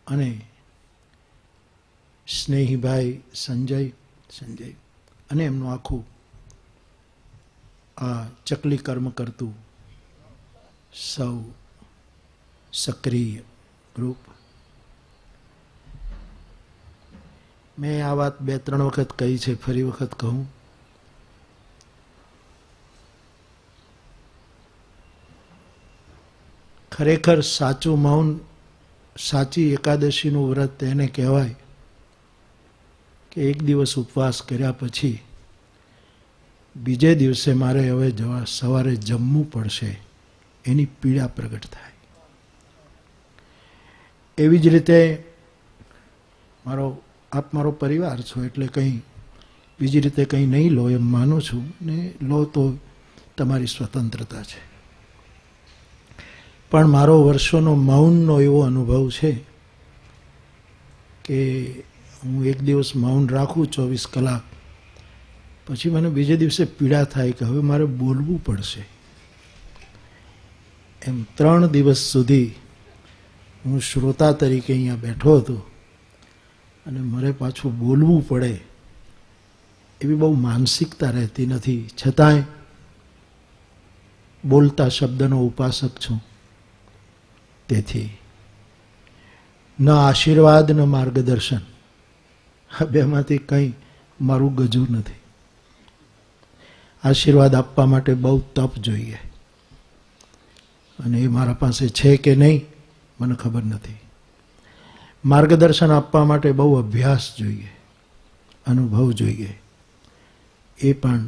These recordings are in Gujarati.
અને સ્નેહીભાઈ સંજય અને એમનું આખું આ ચકલી કર્મ કરતું સૌ સક્રિય ગ્રુપ. મેં આ વાત 2-3 વખત કહી છે, ફરી વખત કહું. ખરેખર સાચું મૌન, સાચી એકાદશીનું વ્રત એને કહેવાય કે એક દિવસ ઉપવાસ કર્યા પછી બીજે દિવસે મારે હવે સવારે જમવું પડશે, એની પીડા પ્રગટ થાય. એવી જ રીતે આપ મારો પરિવાર છો એટલે કંઈ બીજી રીતે કંઈ નહીં લો એમ માનું છું, ને લો તો તમારી સ્વતંત્રતા છે. પણ મારો વર્ષોનો મૌનનો એવો અનુભવ છે કે હું એક દિવસ મૌન રાખું 24 કલાક, પછી મને બીજે દિવસે પીડા થાય કે હવે મારે બોલવું પડશે. એમ 3 દિવસ સુધી હું શ્રોતા તરીકે અહીંયા બેઠો હતો અને મારે પાછું બોલવું પડે એવી બહુ માનસિકતા રહેતી નથી. છતાંય બોલતા શબ્દનો ઉપાસક છું. તેથી ન આશીર્વાદ ન માર્ગદર્શન, આ બેમાંથી કંઈ મારું ગજું નથી. આશીર્વાદ આપવા માટે બહુ તપ જોઈએ, અને એ મારા પાસે છે કે નહીં મને ખબર નથી. માર્ગદર્શન આપવા માટે બહુ અભ્યાસ જોઈએ, અનુભવ જોઈએ, એ પણ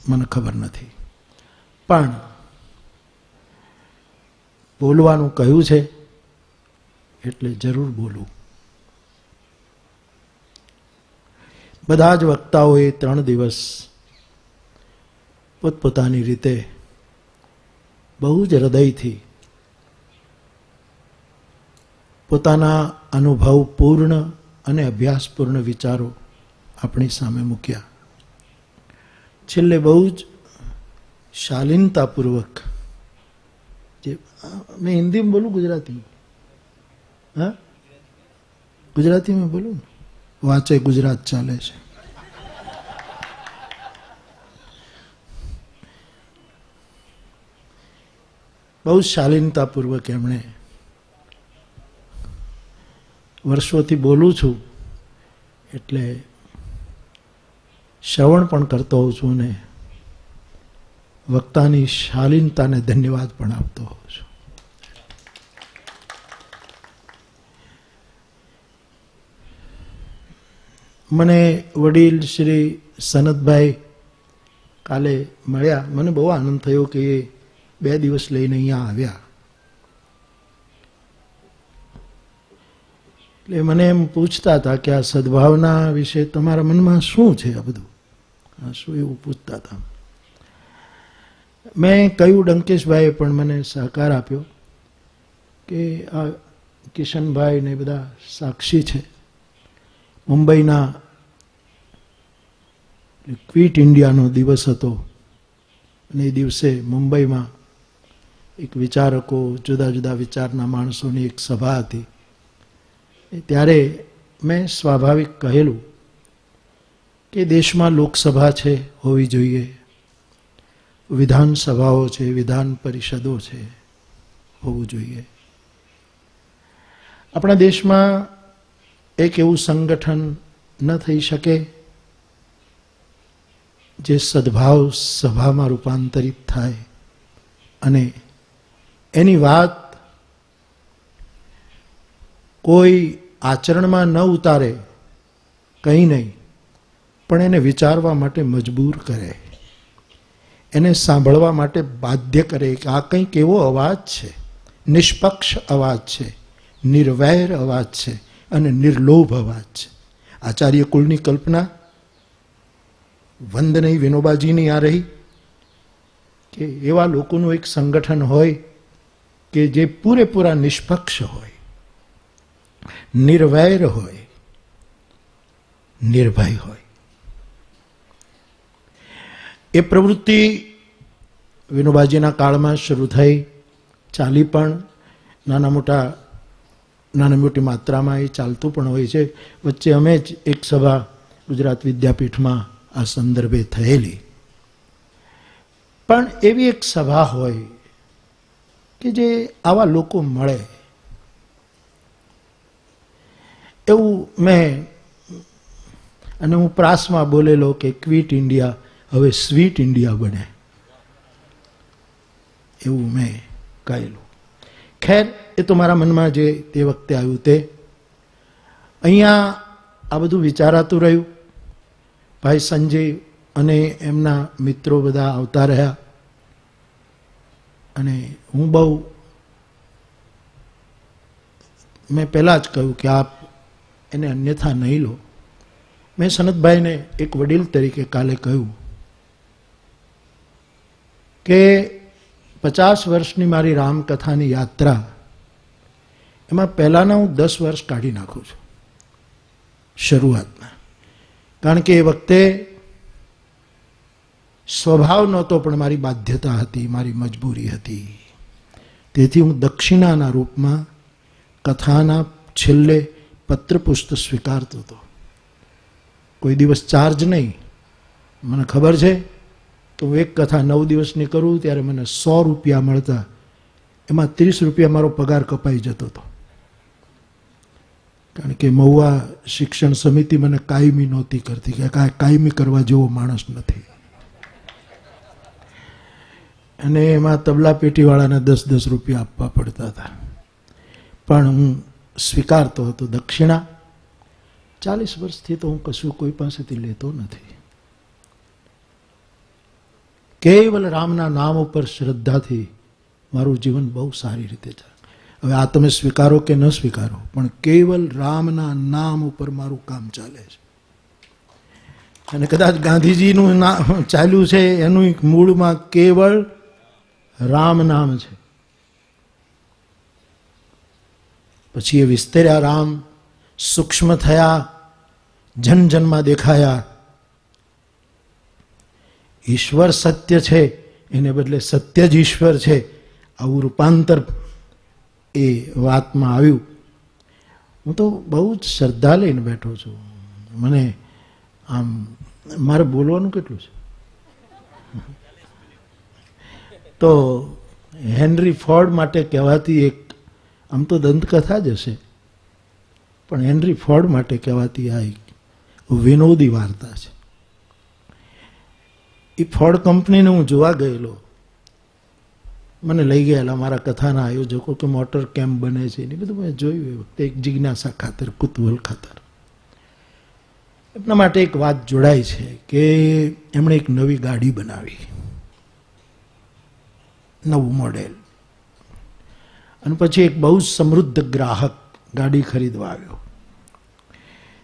મને ખબર નથી. પણ બોલવાનું કહ્યું છે એટલે જરૂર બોલું. બધા જ વક્તાઓએ 3 દિવસ પોતપોતાની રીતે બહુ જ હૃદયથી પોતાના અનુભવપૂર્ણ અને અભ્યાસપૂર્ણ વિચારો આપણી સામે મૂક્યા. છેલ્લે બહુ જ શાલીનતાપૂર્વક, मैं हिंदी में बोलूँ गुजराती? हाँ, गुजराती में बोलूँ? वाचे गुजरात चाले છે. બહુ શાલીનતાપૂર્વક એમણે, વર્ષોથી બોલું છું એટલે શ્રવણ પણ કરતો હોઉં છું ને વક્તાની શાલીનતાને ધન્યવાદ પણ આપતો હોઉં છું. મને વડીલ શ્રી સનતભાઈ કાલે મળ્યા. મને બહુ આનંદ થયો કે એ 2 દિવસ લઈને અહીંયા આવ્યા. એટલે મને એમ પૂછતા હતા કે આ સદભાવના વિશે તમારા મનમાં શું છે, આ બધું શું એવું પૂછતા હતા. મેં કહ્યું, ડંકેશભાઈએ પણ મને સહકાર આપ્યો કે આ કિશનભાઈ ને બધા સાક્ષી છે. મુંબઈના ક્વિટ ઇન્ડિયાનો દિવસ હતો અને એ દિવસે મુંબઈમાં એક વિચારકો, જુદા જુદા વિચારના માણસોની એક સભા હતી. ત્યારે મેં સ્વાભાવિક કહેલું કે દેશમાં લોકસભા છે, હોવી જોઈએ, વિધાનસભાઓ છે, વિધાન પરિષદો છે, હોવું જોઈએ. આપણા દેશમાં એક એવું સંગઠન ન થઈ શકે જે સદભાવ સભામાં રૂપાંતરિત થાય અને એની વાત કોઈ આચરણમાં ન ઉતારે, કંઈ નહીં, પણ એને વિચારવા માટે મજબૂર કરે, એને સાંભળવા માટે બાધ્ય કરે કે આ કંઈક એવો અવાજ છે, નિષ્પક્ષ અવાજ છે, નિર્વૈર અવાજ છે અને નિર્લોભ અવાજ છે. આચાર્ય કુળની કલ્પના વંદનઈ વિનોબાજીની આ રહી કે એવા લોકોનું એક સંગઠન હોય કે જે પૂરેપૂરા નિષ્પક્ષ હોય, નિર્વૈર હોય, નિર્ભય હોય. એ પ્રવૃત્તિ વિનોબાજીના કાળમાં શરૂ થઈ, ચાલી પણ. નાના મોટા નાની મોટી માત્રામાં એ ચાલતું પણ હોય છે. વચ્ચે અમે જ એક સભા ગુજરાત વિદ્યાપીઠમાં આ સંદર્ભે થયેલી, પણ એવી એક સભા હોય કે જે આવા લોકો મળે એવું મેં, અને હું પ્રાસમાં બોલેલો કે ક્વિટ ઇન્ડિયા હવે સ્વીટ ઇન્ડિયા બને, એવું મેં કહેલું. ખેર, એ તો મારા મનમાં જે તે વખતે આવ્યું તે. અહીંયા આ બધું વિચારાતું રહ્યું. ભાઈ સંજય અને એમના મિત્રો બધા આવતા રહ્યા, અને હું બહુ, મેં પહેલાં જ કહ્યું કે આપ એને અન્યથા નહીં લો. મેં સનતભાઈને એક વડીલ તરીકે કાલે કહ્યું કે 50 વર્ષની મારી રામકથાની યાત્રા, એમાં પહેલાંના હું 10 વર્ષ કાઢી નાખું છું શરૂઆતમાં, કારણ કે એ વખતે સ્વભાવ નહોતો પણ મારી બાધ્યતા હતી, મારી મજબૂરી હતી. તેથી હું દક્ષિણાના રૂપમાં કથાના છેલ્લે પત્રપુષ્પ સ્વીકારતો હતો. કોઈ દિવસ ચાર્જ નહીં. મને ખબર છે તો હું એક કથા 9 દિવસની કરું ત્યારે મને 100 રૂપિયા મળતા, એમાં 30 રૂપિયા મારો પગાર કપાઈ જતો હતો, કારણ કે મહુવા શિક્ષણ સમિતિ મને કાયમી નહોતી કરતી, કે કાયમી કરવા જેવો માણસ નથી. અને એમાં તબલા પેટીવાળાને 10-10 રૂપિયા આપવા પડતા હતા, પણ હું સ્વીકારતો હતો દક્ષિણા. 40 વર્ષથી તો હું કશું કોઈ પાસેથી લેતો નથી. કેવલ રામના નામ ઉપર શ્રદ્ધાથી મારું જીવન બહુ સારી રીતે ચાલે. હવે આ તમે સ્વીકારો કે ન સ્વીકારો, પણ કેવલ રામના નામ ઉપર મારું કામ ચાલે છે. અને કદાચ ગાંધીજીનું નામ ચાલ્યું છે એનું મૂળમાં કેવળ રામ નામ છે. પછી એ વિસ્તર્યા રામ, સૂક્ષ્મ થયા, જન જનમાં દેખાયા. ઈશ્વર સત્ય છે એને બદલે સત્ય જ ઈશ્વર છે, આવું રૂપાંતર એ વાતમાં આવ્યું. હું તો બહુ જ શ્રદ્ધા લઈને બેઠો છું. મને આમ મારે બોલવાનું કેટલું છે. તો હેનરી ફોર્ડ માટે કહેવાતી એક, આમ તો દંતકથા જ હશે, પણ હેનરી ફોર્ડ માટે કહેવાતી આ એક વિનોદી વાર્તા છે. એ ફોર્ડ કંપનીને હું જોવા ગયેલો. મને લઈ ગયેલા મારા કથાના આયોજકો કે મોટર કેમ બને છે એ બધું મેં જોયું. એ વખતે એક જિજ્ઞાસા ખાતર, કુતૂહલ ખાતર. એમના માટે એક વાત જોડાઈ છે કે એમણે એક નવી ગાડી બનાવી, નવું મોડેલ. અને પછી એક બહુ સમૃદ્ધ ગ્રાહક ગાડી ખરીદવા આવ્યો.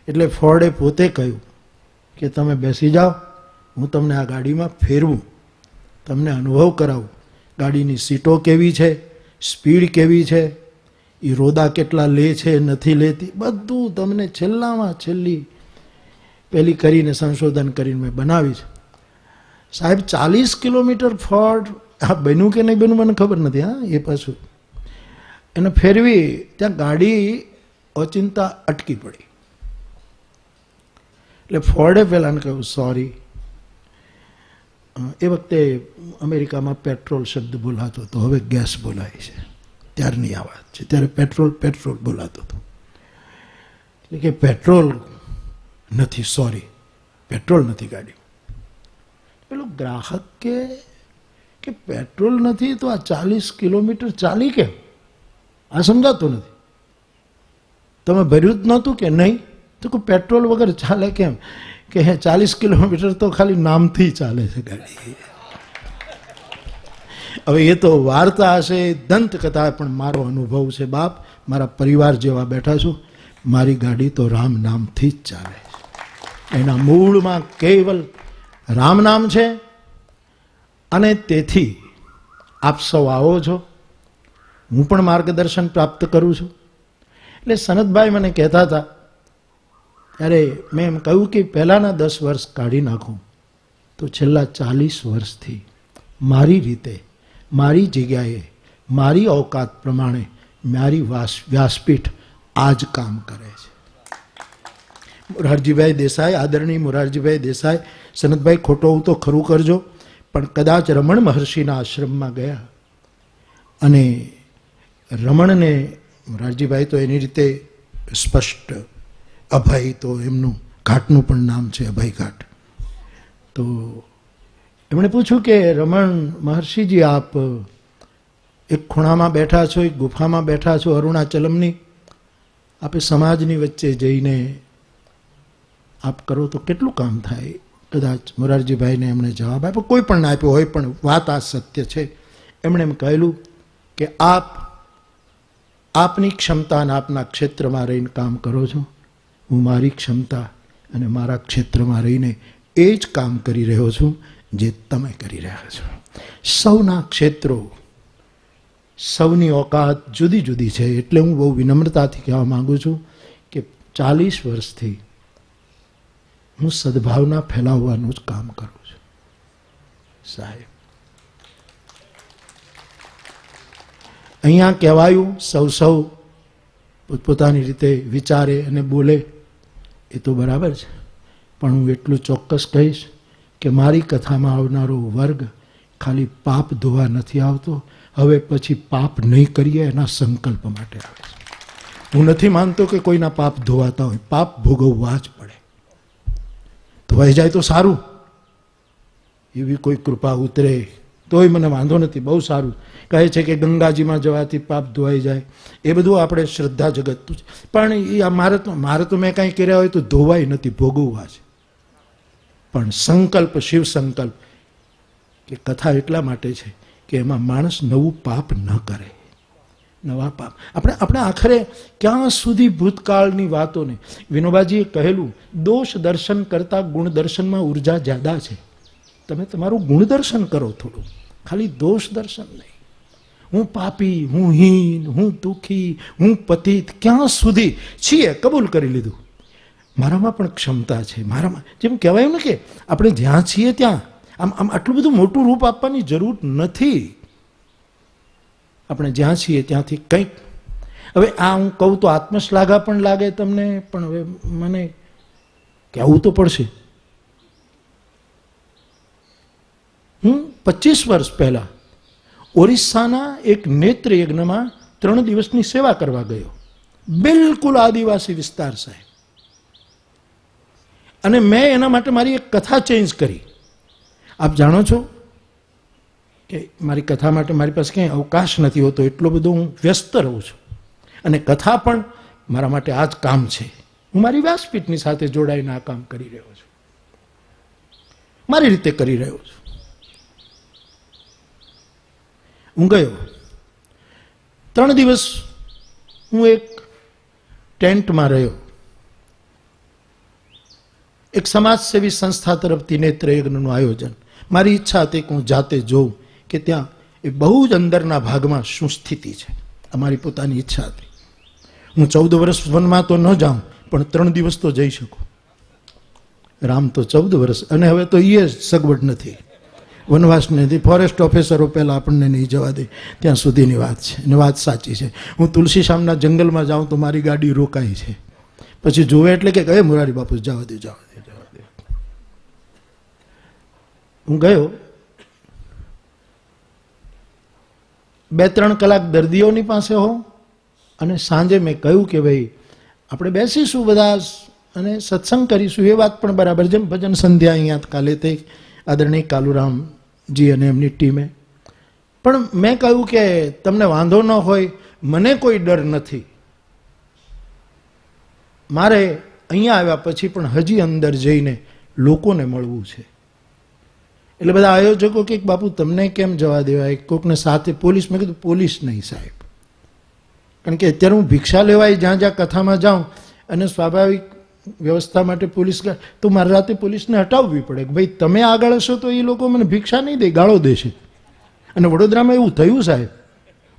એટલે ફોર્ડે પોતે કહ્યું કે તમે બેસી જાઓ, હું તમને આ ગાડીમાં ફેરવું, તમને અનુભવ કરાવું. ગાડીની સીટો કેવી છે, સ્પીડ કેવી છે, એ રોદા કેટલા લે છે નથી લેતી, બધું તમને છેલ્લામાં છેલ્લી પહેલી કરીને સંશોધન કરીને મેં બનાવી છે. સાહેબ 40 કિલોમીટર ફોર્ડ, આ બન્યું કે નહીં બન્યું મને ખબર નથી. હા, એ પાછું એને ફેરવી ત્યાં ગાડી ઓચિંતા અટકી પડી. એટલે ફોર્ડે પહેલાંને કહ્યું સોરી. એ વખતે અમેરિકામાં પેટ્રોલ શબ્દ બોલાતો હતો, હવે ગેસ બોલાય છે. ત્યારની આ વાત છે. ત્યારે પેટ્રોલ બોલાતો હતો. એટલે કે પેટ્રોલ નથી, સોરી, પેટ્રોલ નથી ગાડી. પેલો ગ્રાહક કે પેટ્રોલ નથી તો આ 40 કિલોમીટર ચાલી કેમ? આ સમજાતું નથી. તમે ભર્યું જ નહોતું કે નહીં? તો કોઈ પેટ્રોલ વગર ચાલે કેમ? કે 40 કિલોમીટર તો ખાલી નામથી ચાલે છે ગાડી. હવે એ તો વાર્તા હશે, દંતકથા, પણ મારો અનુભવ છે બાપ. મારા પરિવાર જેવા બેઠા છો. મારી ગાડી તો રામ નામથી જ ચાલે છે. એના મૂળમાં કેવલ રામ નામ છે. અને તેથી આપ સૌ આવો છો, હું પણ માર્ગદર્શન પ્રાપ્ત કરું છું. એટલે સનતભાઈ મને કહેતા હતા ત્યારે મેં એમ કહ્યું કે પહેલાંના 10 વર્ષ કાઢી નાખું તો છેલ્લા 40 વર્ષથી મારી રીતે, મારી જગ્યાએ, મારી અવકાત પ્રમાણે મારી વ્યાસપીઠ આ જ કામ કરે છે. મોરારજીભાઈ દેસાઈ, આદરણીય મોરારજીભાઈ દેસાઈ, સનતભાઈ ખોટો હું તો ખરું કરજો, પણ કદાચ રમણ મહર્ષિના આશ્રમમાં ગયા અને રમણને મોરારજીભાઈ તો એની રીતે સ્પષ્ટ, અભય તો એમનું ઘાટનું પણ નામ છે, અભય ઘાટ. તો એમણે પૂછ્યું કે રમણ મહર્ષિજી, આપ એક ખૂણામાં બેઠા છો, એક ગુફામાં બેઠા છો અરુણાચલમની, આપે સમાજની વચ્ચે જઈને આપ કરો તો કેટલું કામ થાય? કદાચ મોરારજીભાઈને એમણે જવાબ આપ્યો, કોઈ પણ ના આપ્યો હોય પણ વાત આ સત્ય છે. એમણે એમ કહેલું કે આપની ક્ષમતા અને આપના ક્ષેત્રમાં રહીને કામ કરો છો, હું મારી ક્ષમતા અને મારા ક્ષેત્રમાં રહીને એ જ કામ કરી રહ્યો છું જે તમે કરી રહ્યા છો. સૌના ક્ષેત્રો, સૌની ઓકાત જુદી જુદી છે. એટલે હું બહુ વિનમ્રતાથી કહેવા માગું છું કે 40 વર્ષથી હું સદભાવના ફેલાવવાનું જ કામ કરું છું. સાહેબ, અહીંયા કહેવાયું સૌ પોતપોતાની રીતે વિચારે અને બોલે, એ તો બરાબર છે, પણ હું એટલું ચોક્કસ કહીશ કે મારી કથામાં આવનારો વર્ગ ખાલી પાપ ધોવા નથી આવતો, હવે પછી પાપ નહીં કરીએ એના સંકલ્પ માટે આવે છે. હું નથી માનતો કે કોઈના પાપ ધોવાતા હોય, પાપ ભોગવવા જ પડે. ધોવાઈ જાય તો સારું, એવી કોઈ કૃપા ઉતરે તોય મને વાંધો નથી, બહુ સારું. કહે છે કે ગંગાજીમાં જવાથી પાપ ધોવાઈ જાય, એ બધું આપણે શ્રદ્ધા જગતનું છે, પણ એ મારે તો મેં કાંઈ કર્યા હોય તો ધોવાય નથી, ભોગવવા છે. પણ સંકલ્પ, શિવ સંકલ્પ કે કથા એટલા માટે છે કે એમાં માણસ નવું પાપ ન કરે, નવા પાપ. આપણે આખરે ક્યાં સુધી ભૂતકાળની વાતોને, વિનોબાજીએ કહેલું, દોષ દર્શન કરતાં ગુણ દર્શનમાં ઉર્જા જ્યાદા છે. તમે તમારું ગુણ દર્શન કરો થોડું, ખાલી દોષ દર્શન નહીં. હું પાપી, હું હીન, હું દુઃખી, હું પતિત, ક્યાં સુધી છીએ કબૂલ કરી લીધું. મારામાં પણ ક્ષમતા છે, મારામાં, જેમ કહેવાયું ને કે આપણે જ્યાં છીએ ત્યાં આમ આટલું બધું મોટું રૂપ આપવાની જરૂર નથી. આપણે જ્યાં છીએ ત્યાંથી કંઈક. હવે આ હું કહું તો આત્મશ્લાઘા પણ લાગે તમને, પણ હવે મને કહેવું તો પડશે. હું 25 વર્ષ પહેલા ઓરિસ્સાના એક નેત્ર યજ્ઞમાં 3 દિવસની સેવા કરવા ગયો, બિલકુલ આદિવાસી વિસ્તાર સાહેબ. અને મેં એના માટે મારી એક કથા ચેન્જ કરી. આપ જાણો છો કે મારી કથા માટે મારી પાસે ક્યાંય અવકાશ નથી હોતો, એટલો બધો હું વ્યસ્ત રહું છું. અને કથા પણ મારા માટે આ જ કામ છે. હું મારી વ્યાસપીઠની સાથે જોડાઈને આ કામ કરી રહ્યો છું, મારી રીતે કરી રહ્યો છું. હું ગયો 3 દિવસ હું એક ટેન્ટમાં રહ્યો. એક સમાજસેવી સંસ્થા તરફથી નેત્ર યજ્ઞનું આયોજન. મારી ઈચ્છા હતી કે હું જાતે જોઉં કે ત્યાં એ બહુ જ અંદરના ભાગમાં શું સ્થિતિ છે. અમારી પોતાની ઈચ્છા હતી. હું 14 વર્ષ વનમાં તો ન જાઉં, પણ 3 દિવસ તો જઈ શકું. રામ તો 14 વર્ષ, અને હવે તો એ સગવડ નથી, વનવાસ નથી. ફોરેસ્ટ ઓફિસરો પહેલાં આપણને નહીં જવા દે, ત્યાં સુધીની વાત છે. અને વાત સાચી છે. હું તુલસીશ્યામના જંગલમાં જાઉં તો મારી ગાડી રોકાઈ છે, પછી જોવે એટલે કે કહે મોરારી બાપુ જવા દે, જવા દે, જવા દે. હું ગયો, 2-3 કલાક દર્દીઓની પાસે હો, અને સાંજે મેં કહ્યું કે ભાઈ આપણે બેસીશું બધા અને સત્સંગ કરીશું. એ વાત પણ બરાબર, જેમ ભજન સંધ્યા અહીંયા કાલે તે આદરણીય કાલુરામજી અને એમની ટીમે. પણ મેં કહ્યું કે તમને વાંધો ન હોય, મને કોઈ ડર નથી. મારે અહીંયા આવ્યા પછી પણ હજી અંદર જઈને લોકોને મળવું છે. એટલે બધા આયોજકો કે બાપુ તમને કેમ જવા દેવાય, કોઈકને સાથે પોલીસ. મેં કીધું પોલીસ નહીં સાહેબ, કારણ કે અત્યારે હું ભિક્ષા લેવાય જ્યાં જ્યાં કથામાં જાઉં, અને સ્વાભાવિક વ્યવસ્થા માટે પોલીસ, તો મારે રાતે પોલીસને હટાવવી પડે કે ભાઈ તમે આગળ હશો તો એ લોકો મને ભિક્ષા નહીં દે, ગાળો દેશે. અને વડોદરામાં એવું થયું સાહેબ.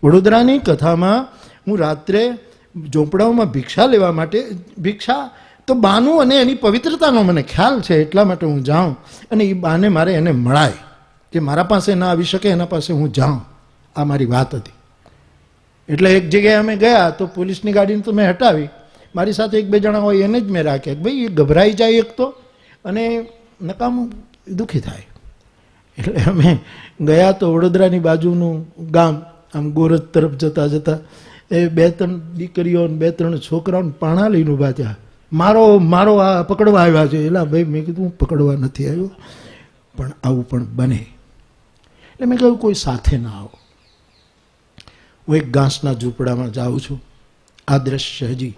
વડોદરાની કથામાં હું રાત્રે ઝોંપડાઓમાં ભિક્ષા લેવા માટે, ભિક્ષા તો બાનું અને એની પવિત્રતાનો મને ખ્યાલ છે, એટલા માટે હું જાઉં અને એ બાને મારે એને મળાય, કે મારા પાસે ના આવી શકે એના પાસે હું જાઉં. આ મારી વાત હતી. એટલે એક જગ્યાએ અમે ગયા તો પોલીસની ગાડીને તો મેં હટાવી, મારી સાથે એક બે જણા હોય એને જ મેં રાખ્યા કે ભાઈ એ ગભરાઈ જાય એક તો, અને નકામું દુઃખી થાય. એટલે અમે ગયા તો વડોદરાની બાજુનું ગામ, આમ ગોરજ તરફ જતાં જતાં એ 2-3 દીકરીઓ ને 2-3 છોકરાઓને પાણા લઈને ઊભા થયા. મારો મારો આ પકડવા આવ્યા છે. એટલે ભાઈ મેં કીધું હું પકડવા નથી આવ્યો, પણ આવું પણ બને. એટલે મેં કહ્યું કોઈ સાથે ના આવો. હું એક ઘાસના ઝૂંપડામાં જાઉં છું. આ દ્રશ્ય હજી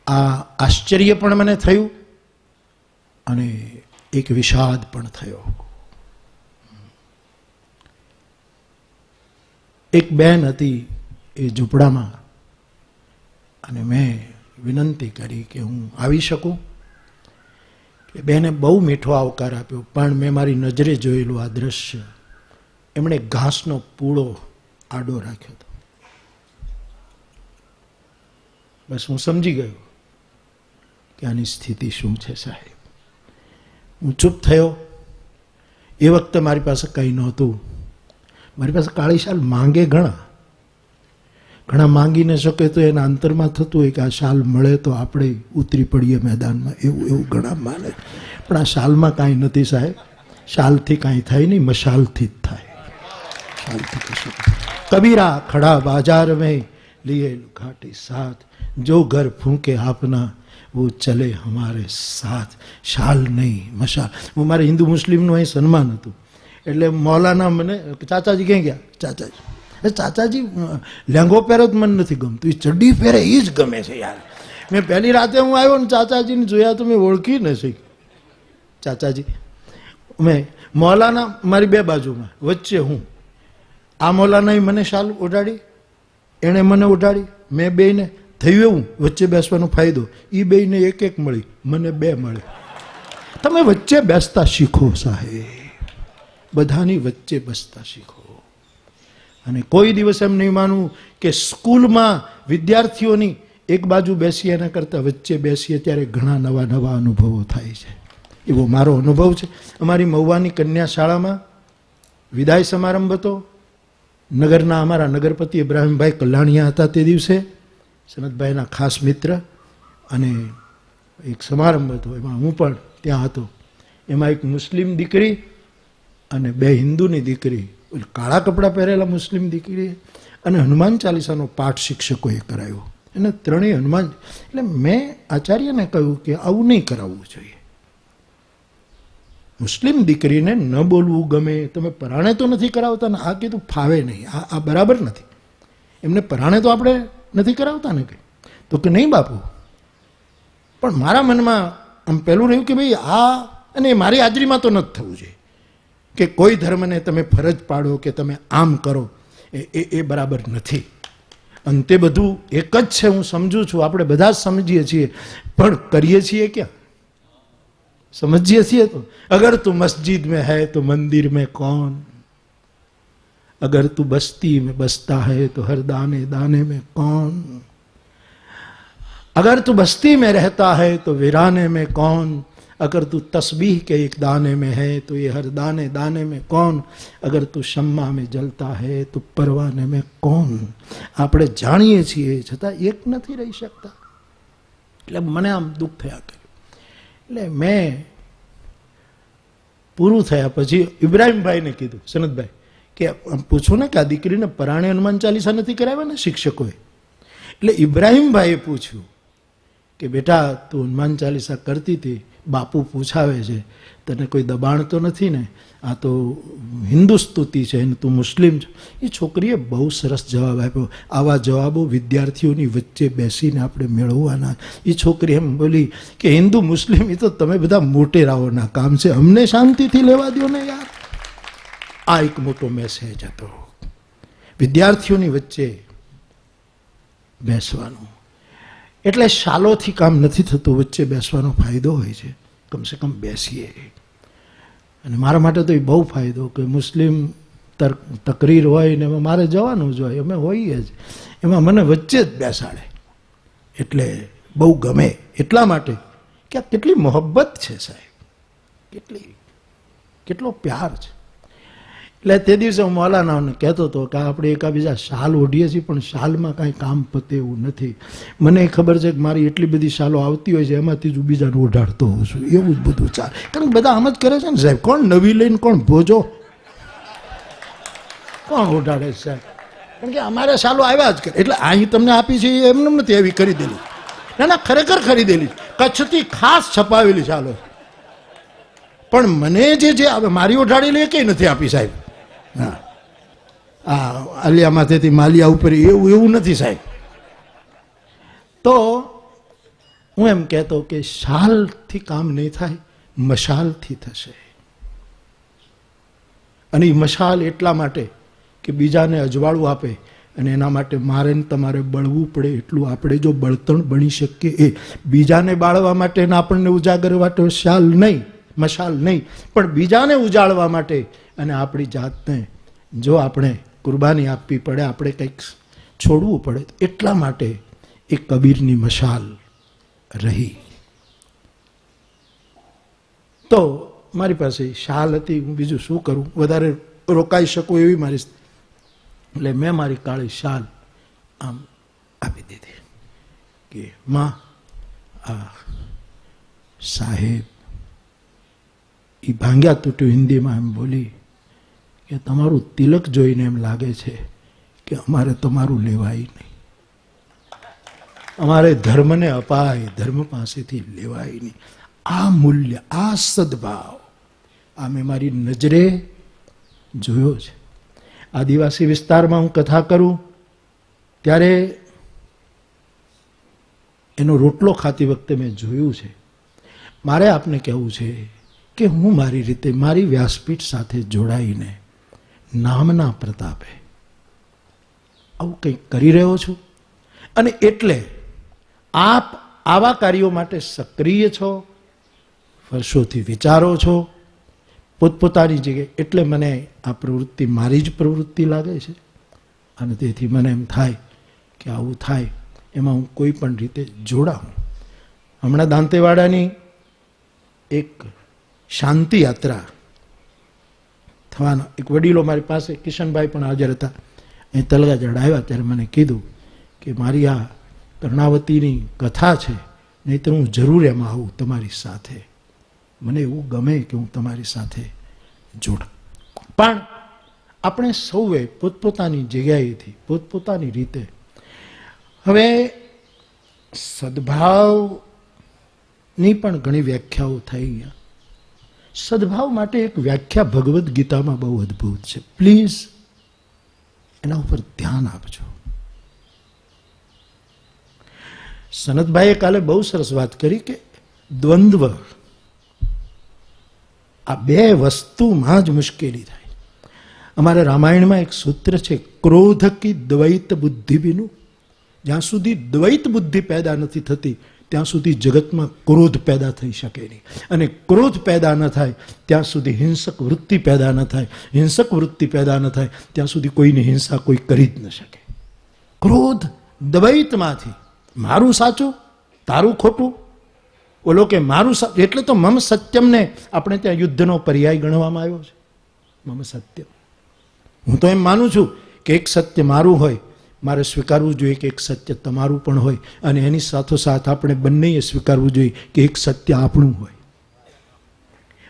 આ આશ્ચર્ય પણ મને થયું અને એક વિષાદ પણ થયો. એક બેન હતી એ ઝૂંપડામાં અને મેં વિનંતી કરી કે હું આવી શકું. એ બેને બહુ મીઠો આવકાર આપ્યો, પણ મેં મારી નજરે જોયેલું આ દ્રશ્ય, એમણે ઘાસનો પૂળો આડો રાખ્યો હતો. બસ હું સમજી ગયો કે આની સ્થિતિ શું છે સાહેબ. હું ચૂપ થયો. એ વખતે મારી પાસે કંઈ નહોતું. મારી પાસે કાળી શાલ માંગે ઘણા માંગી ન શકે તો એના અંતરમાં થતું હોય કે આ શાલ મળે તો આપણે ઉતરી પડીએ મેદાનમાં, એવું ઘણા માને. પણ આ શાલમાં કાંઈ નથી સાહેબ. શાલથી કાંઈ થાય નહીં, મશાલથી જ થાય. શાલથી કશું. કબીરા ખડા બાजार મેં લીએ ઘાટી સાથ, જો ઘર ફૂંકે આપના वो चले हमारे साथ. શાલ નહીં, મશાલ. હું મારે હિન્દુ મુસ્લિમનું અહીં સન્માન હતું એટલે મૌલાના મને ચાચાજી ક્યાં ગયા? ચાચાજી. ચાચાજી લેંગો પહેરો જ મને નથી ગમતું, એ ચડ્ડી પહેરે એ જ ગમે છે યાર. મેં પહેલી રાતે હું આવ્યો ને ચાચાજીને જોયા તો મેં ઓળખી ન શકી. ચાચાજી મેં મૌલાના મારી બે બાજુમાં, વચ્ચે હું. આ મૌલાનાએ મને શાલ ઓઢાડી, એણે મને ઓઢાડી, મેં બેયને થયું એવું વચ્ચે બેસવાનો ફાયદો. એ બેયને એક મળી, મને 2 મળે. તમે વચ્ચે બેસતા શીખો સાહેબ, બધાની વચ્ચે બેસતા શીખો. અને કોઈ દિવસ એમ નહીં માનવું કે સ્કૂલમાં વિદ્યાર્થીઓની એક બાજુ બેસીએ એના કરતાં વચ્ચે બેસીએ ત્યારે ઘણા નવા અનુભવો થાય છે. એવો મારો અનુભવ છે. અમારી મહુવાની કન્યા શાળામાં વિદાય સમારંભ હતો. નગરના અમારા નગરપતિ ઇબ્રાહીમભાઈ કલ્યાણિયા હતા તે દિવસે, સનતભાઈના ખાસ મિત્ર, અને એક સમારંભ હતો, એમાં હું પણ ત્યાં હતો. એમાં એક મુસ્લિમ દીકરી અને 2 હિન્દુની દીકરી, કાળા કપડાં પહેરેલા મુસ્લિમ દીકરી, અને હનુમાન ચાલીસાનો પાઠ શિક્ષકોએ કરાવ્યો. એને 3 હનુમાન. એટલે મેં આચાર્યને કહ્યું કે આવું નહીં કરાવવું જોઈએ. મુસ્લિમ દીકરીને ન બોલવું ગમે, તમે પરાણે તો નથી કરાવતા ને? આ કીધું ફાવે નહીં, આ બરાબર નથી. એમને પરાણે તો આપણે નથી કરાવતા ને કંઈ. તો કે નહીં બાપુ. પણ મારા મનમાં આમ પહેલું રહ્યું કે ભાઈ આ, અને મારી હાજરીમાં તો નથી થવું જોઈએ કે કોઈ ધર્મને તમે ફરજ પાડો કે તમે આમ કરો, એ બરાબર નથી. અંતે બધું એક જ છે, હું સમજું છું, આપણે બધા જ સમજીએ છીએ, પણ કરીએ છીએ ક્યાં? समझिए છીએ तो अगर तू मस्जिद में है तो मंदिर में कौन, अगर तू बस्ती में बसता है तो हर दाने दाने में कौन, अगर तू बस्ती में रहता है तो वीराने में कौन, अगर तू तस्बीह के एक दाने में है तो ये हर दाने दाने में कौन, अगर तू शम्मा में जलता है तो परवाने में कौन. આપણે જાણીએ છીએ છતાં એક નથી રહી શકતા. એટલે મને આમ દુઃખ થયા કર્યું. એટલે મેં પૂરું થયા પછી ઇબ્રાહીમભાઈને કીધું, સનતભાઈ કે પૂછો ને કે આ દીકરીને પરાણે હનુમાન ચાલીસા નથી કરાવ્યા ને શિક્ષકોએ? એટલે ઇબ્રાહીમભાઈએ પૂછ્યું કે બેટા તું હનુમાન ચાલીસા કરતી હતી, બાપુ પૂછાવે છે, તને કોઈ દબાણ તો નથી ને? આ તો હિન્દુ સ્તુતિ છે અને તું મુસ્લિમ છો. એ છોકરીએ બહુ સરસ જવાબ આપ્યો. આવા જવાબો વિદ્યાર્થીઓની વચ્ચે બેસીને આપણે મેળવવાના. એ છોકરી એમ બોલી કે હિન્દુ મુસ્લિમ એ તો તમે બધા મોટેરાઓના કામ છે, અમને શાંતિથી લેવા દો ને યાર. આ એક મોટો મેસેજ હતો. વિદ્યાર્થીઓની વચ્ચે બેસવાનું. એટલે શાલોથી કામ નથી થતું, વચ્ચે બેસવાનો ફાયદો હોય છે. કમસે કમ બેસીએ. અને મારા માટે તો એ બહુ ફાયદો કે મુસ્લિમ તકરીર હોય ને એમાં મારે જવાનું જ હોય, અમે હોઈએ જ, એમાં મને વચ્ચે જ બેસાડે એટલે બહુ ગમે. એટલા માટે કે આ કેટલી મોહબ્બત છે સાહેબ, કેટલો પ્યાર છે. એટલે તે દિવસે હું મૌલાનાઓને કહેતો હતો કે આપણે એકાબીજા શાલ ઓઢીએ છીએ, પણ શાલમાં કાંઈ કામ પતે એવું નથી. મને ખબર છે કે મારી એટલી બધી શાલો આવતી હોય છે, એમાંથી જ હું બીજાને ઓઢાડતો હોઉં છું. એવું જ બધું ચાલે, કારણ કે બધા આમ જ કરે છે ને સાહેબ. કોણ નવી લઈને કોણ ભોજો, કોણ ઓઢાડે છે સાહેબ? કારણ કે અમારે શાલો આવ્યા જ કરે. એટલે અહીં તમને આપી છે એમને નથી, એવી ખરીદેલી. ના ના, ખરેખર ખરીદેલી, કચ્છથી ખાસ છપાવેલી શાલો. પણ મને જે આવે મારી ઓઢાડેલી એ કંઈ નથી આપી સાહેબ. હા, આલિયા માથેથી માલિયા ઉપર એવું નથી સાહેબ. તો હું એમ કહેતો કે શાલથી કામ નહીં થાય, મશાલથી થશે. અને એ મશાલ એટલા માટે કે બીજાને અજવાળું આપે, અને એના માટે મારે ને તમારે બળવું પડે એટલું આપણે જો બળતણ બની શકીએ. એ બીજાને બાળવા માટે ને આપણને ઉજાગર માટે શાલ નહીં, મશાલ નહીં, પણ બીજાને ઉજાળવા માટે અને આપણી જાતને જો આપણે કુરબાની આપવી પડે, આપણે કંઈક છોડવું પડે, એટલા માટે એ કબીરની મશાલ રહી. તો મારી પાસે શાલ હતી, હું બીજું શું કરું, વધારે રોકાઈ શકું એવી મારી, એટલે મેં મારી કાળી શાલ આમ આપી દીધી કે માં, આ સાહેબ એ ભાંગ્યા તૂટ્યું હિન્દીમાં એમ બોલી કે તમારું તિલક જોઈને એમ લાગે છે કે અમારે તમારું લેવાય નહીં, અમારે ધર્મને અપાય, ધર્મ પાસેથી લેવાય નહીં. આ મૂલ્ય, આ સદભાવ આ મેં મારી નજરે જોયો છે. આદિવાસી વિસ્તારમાં હું કથા કરું ત્યારે એનો રોટલો ખાતી વખતે મેં જોયું છે. મારે આપને કહેવું છે કે હું મારી રીતે મારી વ્યાસપીઠ સાથે જોડાઈને નામના પ્રતાપે આવું કંઈક કરી રહ્યો છું. અને એટલે આપ આવા કાર્યો માટે સક્રિય છો, વર્ષોથી વિચારો છો પોતપોતાની જગ્યાએ. એટલે મને આ પ્રવૃત્તિ મારી જ પ્રવૃત્તિ લાગે છે. અને તેથી મને એમ થાય કે આવું થાય એમાં હું કોઈ પણ રીતે જોડાઉં. હમણાં દાંતેવાડાની એક શાંતિ યાત્રા થવાના એક વડીલો મારી પાસે, કિશનભાઈ પણ હાજર હતા, અહીં તલગાજડ આવ્યા ત્યારે મને કીધું કે મારી આ કર્ણાવતીની કથા છે, નહીં તો હું જરૂર એમાં આવું તમારી સાથે. મને એવું ગમે કે હું તમારી સાથે જોડાઉં. પણ આપણે સૌએ પોતપોતાની જગ્યાએથી પોતપોતાની રીતે હવે સદભાવની પણ ઘણી વ્યાખ્યાઓ થઈ ગયા. સદભાવ માટે એક વ્યાખ્યા ભગવદ્ ગીતામાં બહુ અદ્ભુત છે. પ્લીઝ એના ઉપર ધ્યાન આપજો. સનતભાઈએ કાલે બહુ સરસ વાત કરી કે દ્વંદ્વ, આ બે વસ્તુમાં જ મુશ્કેલી થાય. અમારા રામાયણમાં એક સૂત્ર છે, ક્રોધ કી દ્વૈત બુદ્ધિ બિનું. જ્યાં સુધી દ્વૈત બુદ્ધિ પેદા નથી થતી ત્યાં સુધી જગતમાં ક્રોધ પેદા થઈ શકે નહીં. અને ક્રોધ પેદા ન થાય ત્યાં સુધી હિંસક વૃત્તિ પેદા ન થાય. હિંસક વૃત્તિ પેદા ન થાય ત્યાં સુધી કોઈની હિંસા કોઈ કરી જ ન શકે. ક્રોધ દ્વૈતમાંથી મારું સાચું, તારું ખોટું, ઓલો કે મારું સાચું. એટલે તો મમ સત્યમને આપણે ત્યાં યુદ્ધનો પર્યાય ગણવામાં આવ્યો છે. મમ સત્યમ. હું તો એમ માનું છું કે એક સત્ય મારું હોય, મારે સ્વીકારવું જોઈએ કે એક સત્ય તમારું પણ હોય, અને એની સાથોસાથ આપણે બંનેએ સ્વીકારવું જોઈએ કે એક સત્ય આપણું હોય.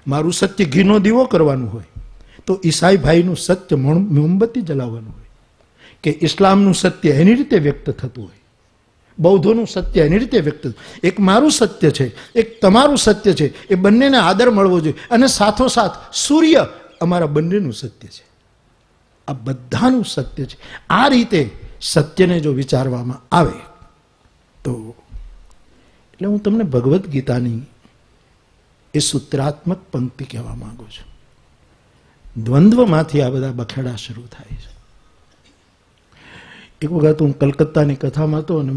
મારું સત્ય ઘીનો દીવો કરવાનું હોય તો ઈસાઈ ભાઈનું સત્ય મોમબત્તી જલાવવાનું હોય, કે ઇસ્લામનું સત્ય એની રીતે વ્યક્ત થતું હોય, બૌદ્ધોનું સત્ય એની રીતે વ્યક્ત થતું. એક મારું સત્ય છે, એક તમારું સત્ય છે, એ બંનેને આદર મળવો જોઈએ. અને સાથોસાથ સૂર્ય અમારા બંનેનું સત્ય છે, આ બધાનું સત્ય છે. આ રીતે સત્યને જો વિચારવામાં આવે તો, એટલે હું તમને ભગવદ્ ગીતાની એ સૂત્રાત્મક પંક્તિ કહેવા માંગુ છું. દ્વંદ્વમાંથી આ બધા બખેડા શરૂ થાય છે. એક વખત હું કલકત્તાની કથામાં હતો અને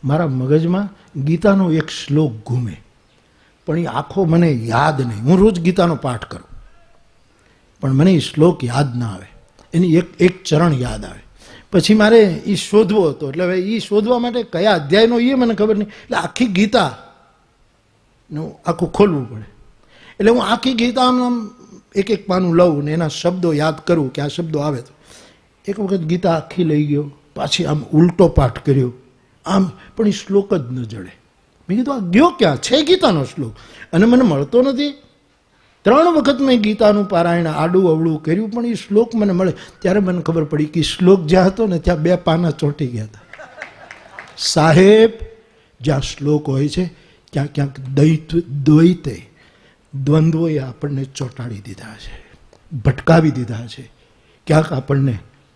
મારા મગજમાં ગીતાનો એક શ્લોક ઘૂમે, પણ એ આખો મને યાદ નહીં. હું રોજ ગીતાનો પાઠ કરું પણ મને એ શ્લોક યાદ ના આવે, એની એક ચરણ યાદ આવે. પછી મારે એ શોધવો હતો, એટલે હવે એ શોધવા માટે કયા અધ્યાયનો એ મને ખબર નહીં. એટલે આખી ગીતાનું આખું ખોલવું પડે. એટલે હું આખી ગીતા આમ એક એક પાનું લઉં ને એના શબ્દો યાદ કરું કે આ શબ્દો આવે તો એક વખત ગીતા આખી લઈ ગયો, પાછી આમ ઉલટો પાઠ કર્યો, આમ પણ એ શ્લોક જ ન જડે. મેં કીધું આ ગયો ક્યાં છે ગીતાનો શ્લોક અને મને મળતો નથી. 3 વખત મેં ગીતાનું પારાયણ આડું અવળું કર્યું પણ એ શ્લોક મને મળે. ત્યારે મને ખબર પડી કે શ્લોક જ્યાં હતો ને ત્યાં 2 પાના ચોંટી ગયા હતા. સાહેબ, જ્યાં શ્લોક હોય છે ત્યાં ક્યાંક દ્વૈતે દ્વંદ્વોએ આપણને ચોંટાડી દીધા છે, ભટકાવી દીધા છે, ક્યાંક આપણને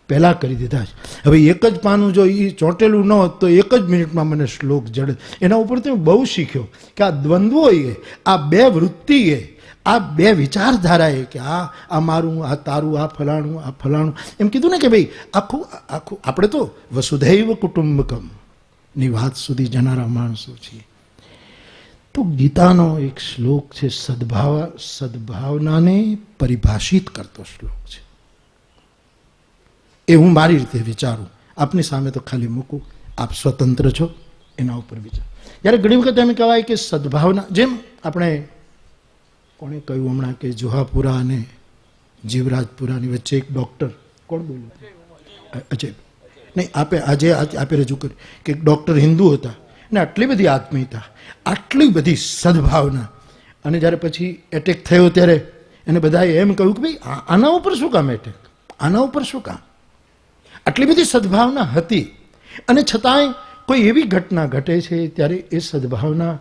પહેલાં કરી દીધા છે. હવે એક જ પાનું જો એ ચોંટેલું ન હોત તો એક જ મિનિટમાં મને શ્લોક જડે. એના ઉપરથી હું બહુ શીખ્યો કે આ દ્વંદ્વોએ, આ 2 વૃત્તિએ, આ 2 વિચારધારાએ કે આ મારું, આ તારું, આ ફલાણું એમ કીધું ને કે ભાઈ આખું આપણે તો વસુધૈવ કુટુંબકમ ની વાત સુધી જનારા માણસો છીએ. તો ગીતાનો એક શ્લોક છે, સદભાવનાને પરિભાષિત કરતો શ્લોક છે. એ હું મારી રીતે વિચારું, આપની સામે તો ખાલી મૂકું, આપ સ્વતંત્ર છો એના ઉપર વિચાર. જ્યારે ઘણી વખત એમ કહેવાય કે સદભાવના, જેમ આપણે કોણે કહ્યું હમણાં કે જોહાપુરા અને જીવરાજપુરાની વચ્ચે એક ડૉક્ટર, કોણ બોલ્યું? અજય. નહીં, આપે રજૂ કર્યું કે એક ડૉક્ટર હિન્દુ હતા ને આટલી બધી આત્મીયતા, આટલી બધી સદભાવના, અને જ્યારે પછી એટેક થયો ત્યારે એને બધાએ એમ કહ્યું કે ભાઈ આના ઉપર શું કામ એટેક, આના ઉપર શું કામ? આટલી બધી સદભાવના હતી અને છતાંય કોઈ એવી ઘટના ઘટે છે ત્યારે એ સદભાવના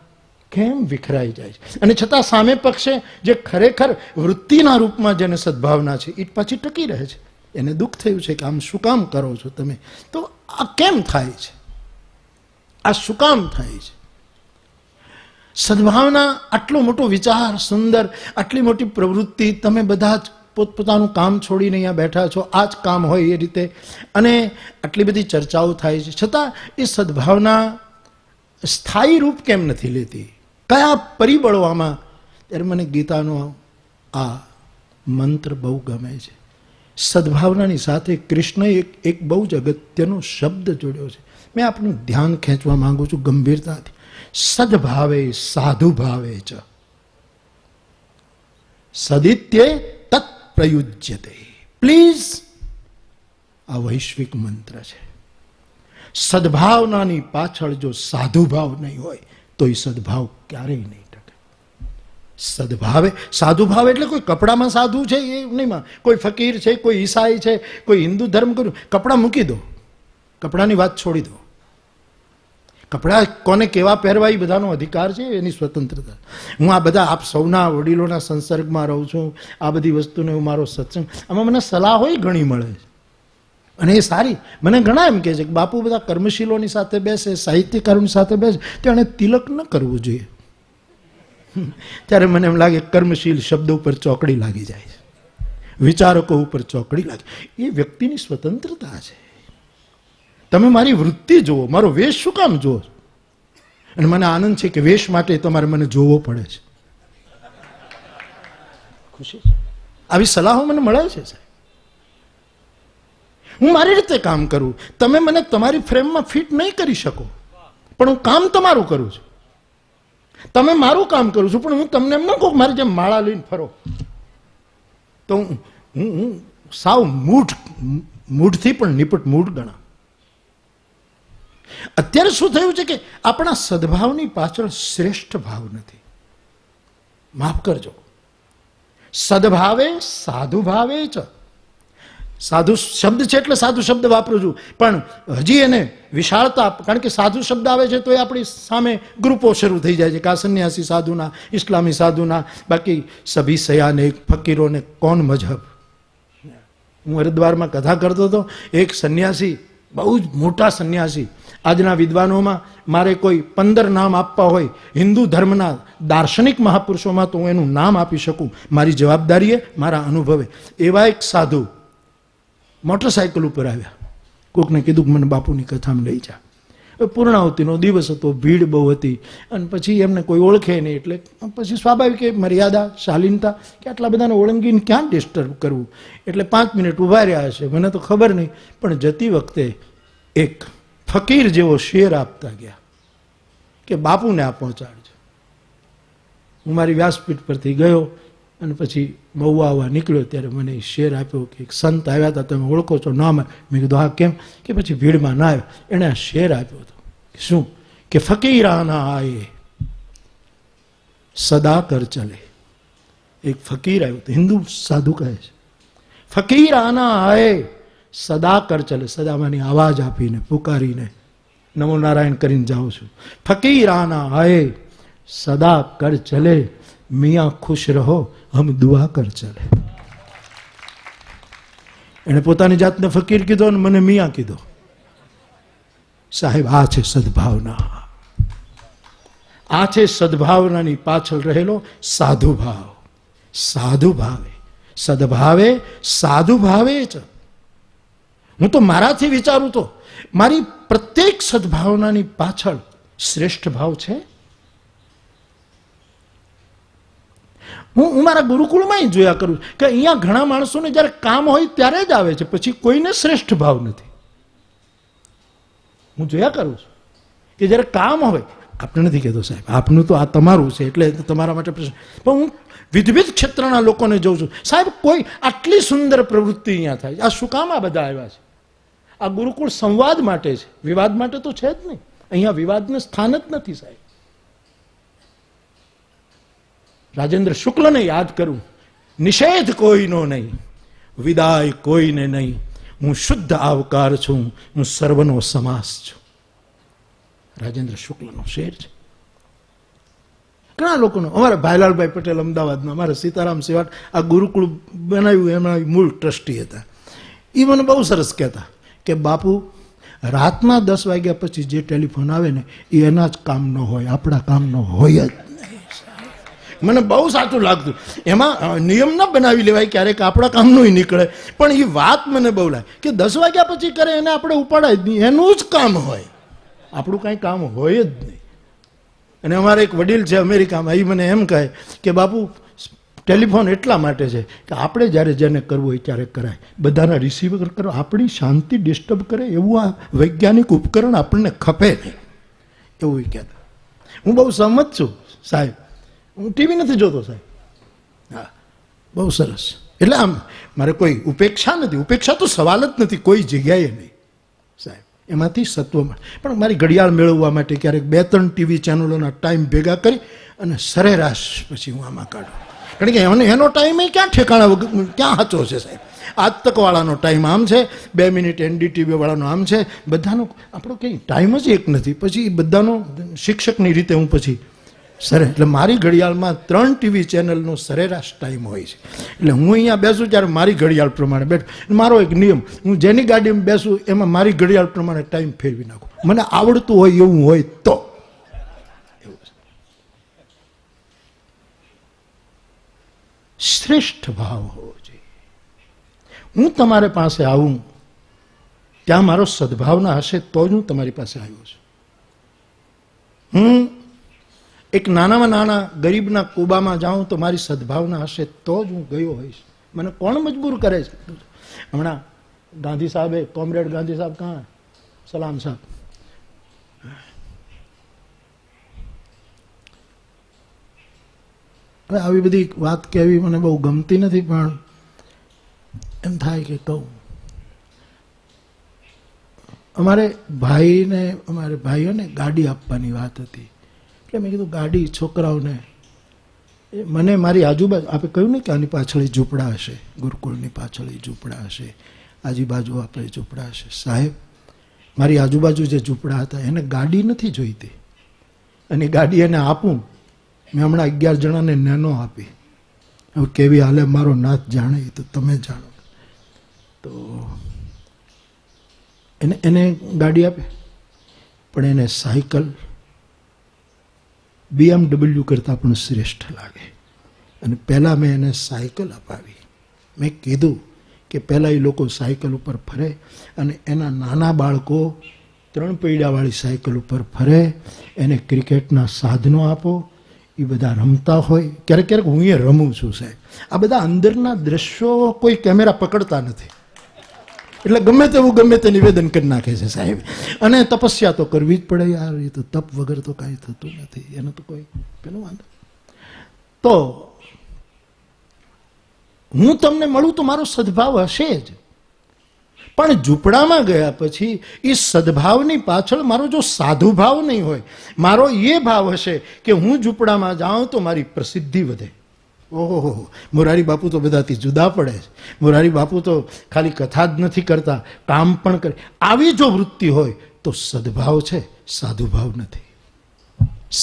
કેમ વિખરાઈ જાય છે? અને છતાં સામે પક્ષે જે ખરેખર વૃત્તિના રૂપમાં જેને સદભાવના છે એ પાછી ટકી રહે છે. એને દુઃખ થયું છે કે આમ શું કામ કરો છો તમે? તો આ કેમ થાય છે? આ શું કામ થાય છે? સદભાવના આટલો મોટો વિચાર, સુંદર, આટલી મોટી પ્રવૃત્તિ, તમે બધા જ પોતપોતાનું કામ છોડીને અહીંયા બેઠા છો, આ જ કામ હોય એ રીતે, અને આટલી બધી ચર્ચાઓ થાય છે, છતાં એ સદભાવના સ્થાયી રૂપ કેમ નથી લેતી? કયા પરિબળો આમાં? ત્યારે મને ગીતાનો આ મંત્ર બહુ ગમે છે. સદભાવનાની સાથે કૃષ્ણએ એક બહુ જ અગત્યનો શબ્દ જોડ્યો છે. મેં આપનું ધ્યાન ખેંચવા માંગુ છું ગંભીરતાથી. સદભાવે સાધુ ભાવે ચ સદિત્યે તત્ પ્રયુજ્યતે. પ્લીઝ, આ વૈશ્વિક મંત્ર છે. સદભાવનાની પાછળ જો સાધુભાવ નહીં હોય તો એ સદભાવ ક્યારેય નહીં ટકે. સદભાવે, સાધુભાવ એટલે કોઈ કપડામાં સાધુ છે એ નહીં, કોઈ ફકીર છે, કોઈ ઈસાઈ છે, કોઈ હિન્દુ ધર્મ કર્યું, કપડાં મૂકી દો, કપડાની વાત છોડી દો. કપડાં કોને કેવા પહેરવા એ બધાનો અધિકાર છે, એની સ્વતંત્રતા. હું આ બધા આપ સૌના વડીલોના સંસર્ગમાં રહું છું, આ બધી વસ્તુને હું મારો સત્સંગ, આમાં મને સલાહો ઘણી મળે છે અને એ સારી. મને ઘણા એમ કહે છે કે બાપુ બધા કર્મશીલોની સાથે બેસે, સાહિત્યકારોની સાથે બેસે તો એને તિલક ન કરવું જોઈએ. ત્યારે મને એમ લાગે કર્મશીલ શબ્દ ઉપર ચોકડી લાગી જાય છે, વિચારકો ઉપર ચોકડી લાગે. એ વ્યક્તિની સ્વતંત્રતા છે. તમે મારી વૃત્તિ જુઓ, મારો વેશ શું કામ જુઓ? અને મને આનંદ છે કે વેશ માટે તમારે મને જોવો પડે છે. ખુશી છે. આવી સલાહો મને મળે છે સાહેબ. હું મારી રીતે કામ કરું, તમે મને તમારી ફ્રેમમાં ફિટ નહીં કરી શકો, પણ હું કામ તમારું કરું છું. તમે મારું કામ કરું છું, પણ હું તમને એમ ન કહું મારી જેમ માળા લઈને ફરો. તો હું સાવ મૂઢથી પણ નિપટ મૂઢ ગણા. અત્યારે શું થયું છે કે આપણા સદભાવની પાછળ શ્રેષ્ઠ ભાવ નથી. માફ કરજો, સદભાવે સાધુ ભાવે ચ. સાધુ શબ્દ છે એટલે સાધુ શબ્દ વાપરું છું, પણ હજી એને વિશાળતા, કારણ કે સાધુ શબ્દ આવે છે તો એ આપણી સામે ગ્રુપો શરૂ થઈ જાય છે કે આ સંન્યાસી સાધુના, ઇસ્લામી સાધુના, બાકી સભી સયાને ફકીરોને કોણ મજહબ. હું હરિદ્વારમાં કથા કરતો હતો, એક સંન્યાસી, બહુ જ મોટા સંન્યાસી, આજના વિદ્વાનોમાં મારે કોઈ 15 નામ આપવા હોય હિન્દુ ધર્મના દાર્શનિક મહાપુરુષોમાં તો હું એનું નામ આપી શકું મારી જવાબદારીએ, મારા અનુભવે. એવા એક સાધુ મોટરસાઇકલ ઉપર આવ્યા. કોકને કીધું કે મને બાપુની કથામાં લઈ જા. પૂર્ણાહુતિનો દિવસ હતો, ભીડ બહુ હતી, અને પછી એમને કોઈ ઓળખે નહીં, એટલે પછી સ્વાભાવિક મર્યાદા, શાલીનતા કે આટલા બધાને ઓળંગીને ક્યાં ડિસ્ટર્બ કરવું, એટલે 5 મિનિટ ઊભા રહ્યા હશે, મને તો ખબર નહીં. પણ જતી વખતે એક ફકીર જેવો શેર આપતા ગયા કે બાપુને આ પહોંચાડજો. હું મારી વ્યાસપીઠ પરથી ગયો અને પછી મહુવા આવવા નીકળ્યો ત્યારે મને શેર આપ્યો કે એક સંત આવ્યા હતા, તમે ઓળખો છો? નામ. મેં કીધું હા, કેમ? કે પછી ભીડમાં ના આવ્યો. એણે આ શેર આપ્યો હતો. શું? કે ફકીરાના આયે સદા કર ચલે. એક ફકીર આવ્યો, હિન્દુ સાધુ કહે છે, ફકીર આના આયે સદા કર ચલે. સદામાંની આવાજ આપીને પુકારીને નમો નારાયણ કરીને જાઉં છું. ફકીર આના આયે સદા કર ચલે, મિયાં ખુશ રહો હમ દુઆ કર ચલે. એણે પોતાની જાતને ફકીર કીધો અને મને મિયાં કીધો. સાહેબ, આ છે સદભાવના. આ છે સદભાવનાની પાછળ રહેલો સાધુ ભાવ. સાધુ ભાવે સદભાવે સાધુ ભાવે જ. હું તો મારાથી વિચારું તો મારી પ્રત્યેક સદભાવનાની પાછળ શ્રેષ્ઠ ભાવ છે. હું મારા ગુરુકુળમાં જોયા કરું કે અહીંયા ઘણા માણસોને જ્યારે કામ હોય ત્યારે જ આવે છે, પછી કોઈને શ્રેષ્ઠ ભાવ નથી. હું જોયા કરું છું કે જ્યારે કામ હોય, આપણે નથી કહેતો સાહેબ, આપનું તો આ તમારું છે એટલે તમારા માટે પ્રશ્ન, પણ હું વિવિધ ક્ષેત્રના લોકોને જોઉં છું. સાહેબ, કોઈ આટલી સુંદર પ્રવૃત્તિ અહીંયા થાય, આ શું કામ આ બધા આવ્યા છે? આ ગુરુકુળ સંવાદ માટે છે, વિવાદ માટે તો છે જ નહીં. અહીંયા વિવાદનું સ્થાન જ નથી સાહેબ. રાજેન્દ્ર શુક્લને યાદ કરું, નિષેધ કોઈનો નહીં, વિદાય કોઈને નહીં, હું શુદ્ધ આવકાર છું, હું સર્વનો સમાસ છું. રાજેન્દ્ર શુક્લનો શેર છે. ઘણા લોકોનો, અમારા ભાઈલાલભાઈ પટેલ અમદાવાદના, અમારા સીતારામ સેવાટ આ ગુરુકુળ બનાવ્યું એમના મૂળ ટ્રસ્ટી હતા. એ મને બહુ સરસ કહેતા કે બાપુ, રાતના 10 વાગ્યા પછી જે ટેલિફોન આવે ને એ એના જ કામનો હોય, આપણા કામનો હોય જ. મને બહુ સાચું લાગતું. એમાં નિયમ ન બનાવી લેવાય, ક્યારેક આપણા કામનું નીકળે, પણ એ વાત મને બહુ લાગે કે 10 વાગ્યા પછી કરે એને આપણે ઉપાડાય જ નહીં, એનું જ કામ હોય, આપણું કાંઈ કામ હોય જ નહીં. અને અમારે એક વડીલ છે અમેરિકામાં, એ મને એમ કહે કે બાપુ, ટેલિફોન એટલા માટે છે કે આપણે જ્યારે જેને કરવું હોય ત્યારે કરાય, બધાના રિસીવર કરો, આપણી શાંતિ ડિસ્ટર્બ કરે એવું આ વૈજ્ઞાનિક ઉપકરણ આપણને ખપે નહીં, એવું કહેતા. હું બહુ સહમત છું સાહેબ. હું ટીવી નથી જોતો સાહેબ. હા, બહુ સરસ. એટલે આમ મારે કોઈ ઉપેક્ષા નથી, ઉપેક્ષા તો સવાલ જ નથી કોઈ જગ્યાએ નહીં સાહેબ. એમાંથી સત્વ મળે. પણ મારી ઘડિયાળ મેળવવા માટે ક્યારેક 2-3 ટીવી ચેનલોના ટાઈમ ભેગા કરી અને સરેરાશ પછી હું આમાં કાઢું. કારણ કે એનો ટાઈમ એ ક્યાં ઠેકાણા ક્યાં સાચો છે સાહેબ. આજ તકવાળાનો ટાઈમ આમ છે, 2 મિનિટ NDTV વાળાનો આમ છે, બધાનો આપણો કંઈ ટાઈમ જ એક નથી. પછી બધાનો શિક્ષકની રીતે હું પછી એટલે મારી ઘડિયાળમાં 3 ટીવી ચેનલનો સરેરાશ ટાઈમ હોય છે. એટલે હું અહીંયા બેસું ત્યારે મારી ઘડિયાળ પ્રમાણે બેઠ. મારો એક નિયમ, હું જેની ગાડીમાં બેસું એમાં મારી ઘડિયાળ પ્રમાણે ટાઈમ ફેરવી નાખું, મને આવડતું હોય એવું હોય તો. શ્રેષ્ઠ ભાવ હોવો જોઈએ. હું તમારી પાસે આવું ત્યાં મારો સદભાવના હશે તો જ હું તમારી પાસે આવ્યો છું. હું એક નાનામાં નાના ગરીબના કુબામાં જાઉં તો મારી સદભાવના હશે તો જ હું ગયો હોઈશ. મને કોણ મજબૂર કરે છે? હમણાં ગાંધી સાહેબે, કોમરેડ ગાંધી સાહેબ કાં, સલામ સાહેબ, હવે આવી બધી વાત કહેવી મને બહુ ગમતી નથી, પણ એમ થાય કે કહું. અમારે ભાઈઓને ગાડી આપવાની વાત હતી. એટલે મેં કીધું ગાડી છોકરાઓને, મને મારી આજુબાજુ, આપણે કહ્યું ને કે આની પાછળ ઝૂંપડા હશે, ગુરુકુળની પાછળ ઝૂંપડા હશે, આજુબાજુ આપણે ઝૂંપડા હશે. સાહેબ, મારી આજુબાજુ જે ઝૂંપડા હતા એને ગાડી નથી જોઈતી, અને ગાડી એને આપું. મેં હમણાં 11 જણાને નેનો આપી. હવે કેવી હાલે મારો નાથ જાણે, એ તો તમે જાણો. તો એને ગાડી આપે, પણ એને સાયકલ BMW કરતાં પણ શ્રેષ્ઠ લાગે. અને પહેલાં મેં એને સાયકલ અપાવી. મેં કીધું કે પહેલાં એ લોકો સાયકલ ઉપર ફરે અને એના નાના બાળકો 3 પૈડાવાળી સાયકલ ઉપર ફરે, એને ક્રિકેટના સાધનો આપો, એ બધા રમતા હોય. ક્યારેક ક્યારેક હું એ રમું છું સાહેબ. આ બધા અંદરના દ્રશ્યો કોઈ કેમેરા પકડતા નથી, એટલે ગમે તે નિવેદન કરી નાખે છે સાહેબ. અને તપસ્યા તો કરવી જ પડે યાર, એ તો તપ વગર તો કાંઈ થતું નથી, એનો તો કોઈ પેલો વાંધો. તો હું તમને મળું તો મારો સદભાવ હશે જ, પણ ઝૂંપડામાં ગયા પછી એ સદભાવની પાછળ મારો જો સાધુ ભાવ નહીં હોય, મારો એ ભાવ હશે કે હું ઝૂંપડામાં જાઉં તો મારી પ્રસિદ્ધિ વધે. ઓહો, મોરારી બાપુ તો બધાથી જુદા પડે છે. મોરારી બાપુ તો ખાલી કથા જ નથી કરતા, કામ પણ કરે. આવી જો વૃત્તિ હોય તો સદભાવ છે, સાધુભાવ નથી.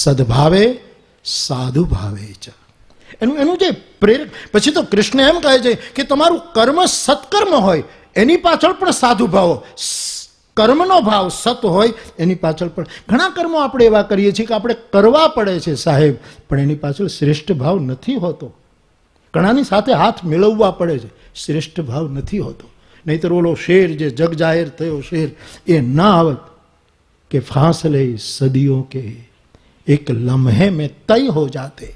સદભાવે સાધુ ભાવે છે એનું જે પ્રેરક. પછી તો કૃષ્ણ એમ કહે છે કે તમારું કર્મ સત્કર્મ હોય એની પાછળ પણ સાધુ ભાવો, કર્મનો ભાવ સત હોય એની પાછળ પણ. ઘણા કર્મો આપણે એવા કરીએ છીએ કે આપણે કરવા પડે છે સાહેબ, પણ એની પાછળ શ્રેષ્ઠ ભાવ નથી હોતો. ઘણાની સાથે હાથ મેળવવા પડે છે, શ્રેષ્ઠ ભાવ નથી હોતો. નહીતર ઓલો શેર જે જગ જાહેર થયો શેર એ ના આવત કે ફાંસલે સદીઓ કે એક લમ્હે में तय हो जाते,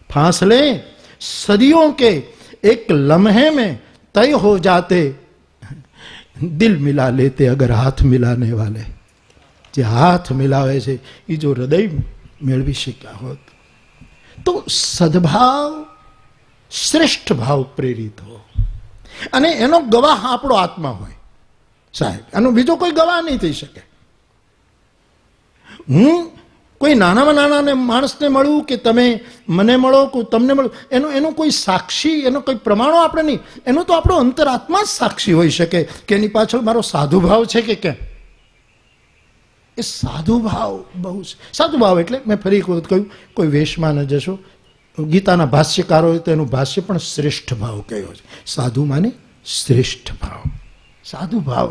फांसले सदियों के एक लम्हे में तय हो जाते, दिल मिला लेते अगर हाथ मिलाने वाले. જે હાથ મિલાવે છે એ જો હૃદય મેળવી શક્યા હોત તો સદભાવ શ્રેષ્ઠ ભાવ પ્રેરિત હો, અને એનો ગવાહ આપણો આત્મા હોય સાહેબ. આનો બીજો કોઈ ગવાહ નહીં થઈ શકે. હું કોઈ નાનામાં નાના માણસને મળું કે તમે મને મળો કે તમને મળો, એનો કોઈ સાક્ષી, એનો કોઈ પ્રમાણો આપણે નહીં. એનો તો આપણો અંતરાત્મા જ સાક્ષી હોઈ શકે કે એની પાછળ મારો સાધુભાવ છે કે કેમ. એ સાધુભાવ બહુ છે. સાધુભાવ એટલે મેં ફરી એક વખત કહ્યું, કોઈ વેશમાં ન જશો. ગીતાના ભાષ્યકારોએ તો એનું ભાષ્ય પણ શ્રેષ્ઠ ભાવ કહ્યો છે. સાધુ માને શ્રેષ્ઠ ભાવ, સાધુભાવ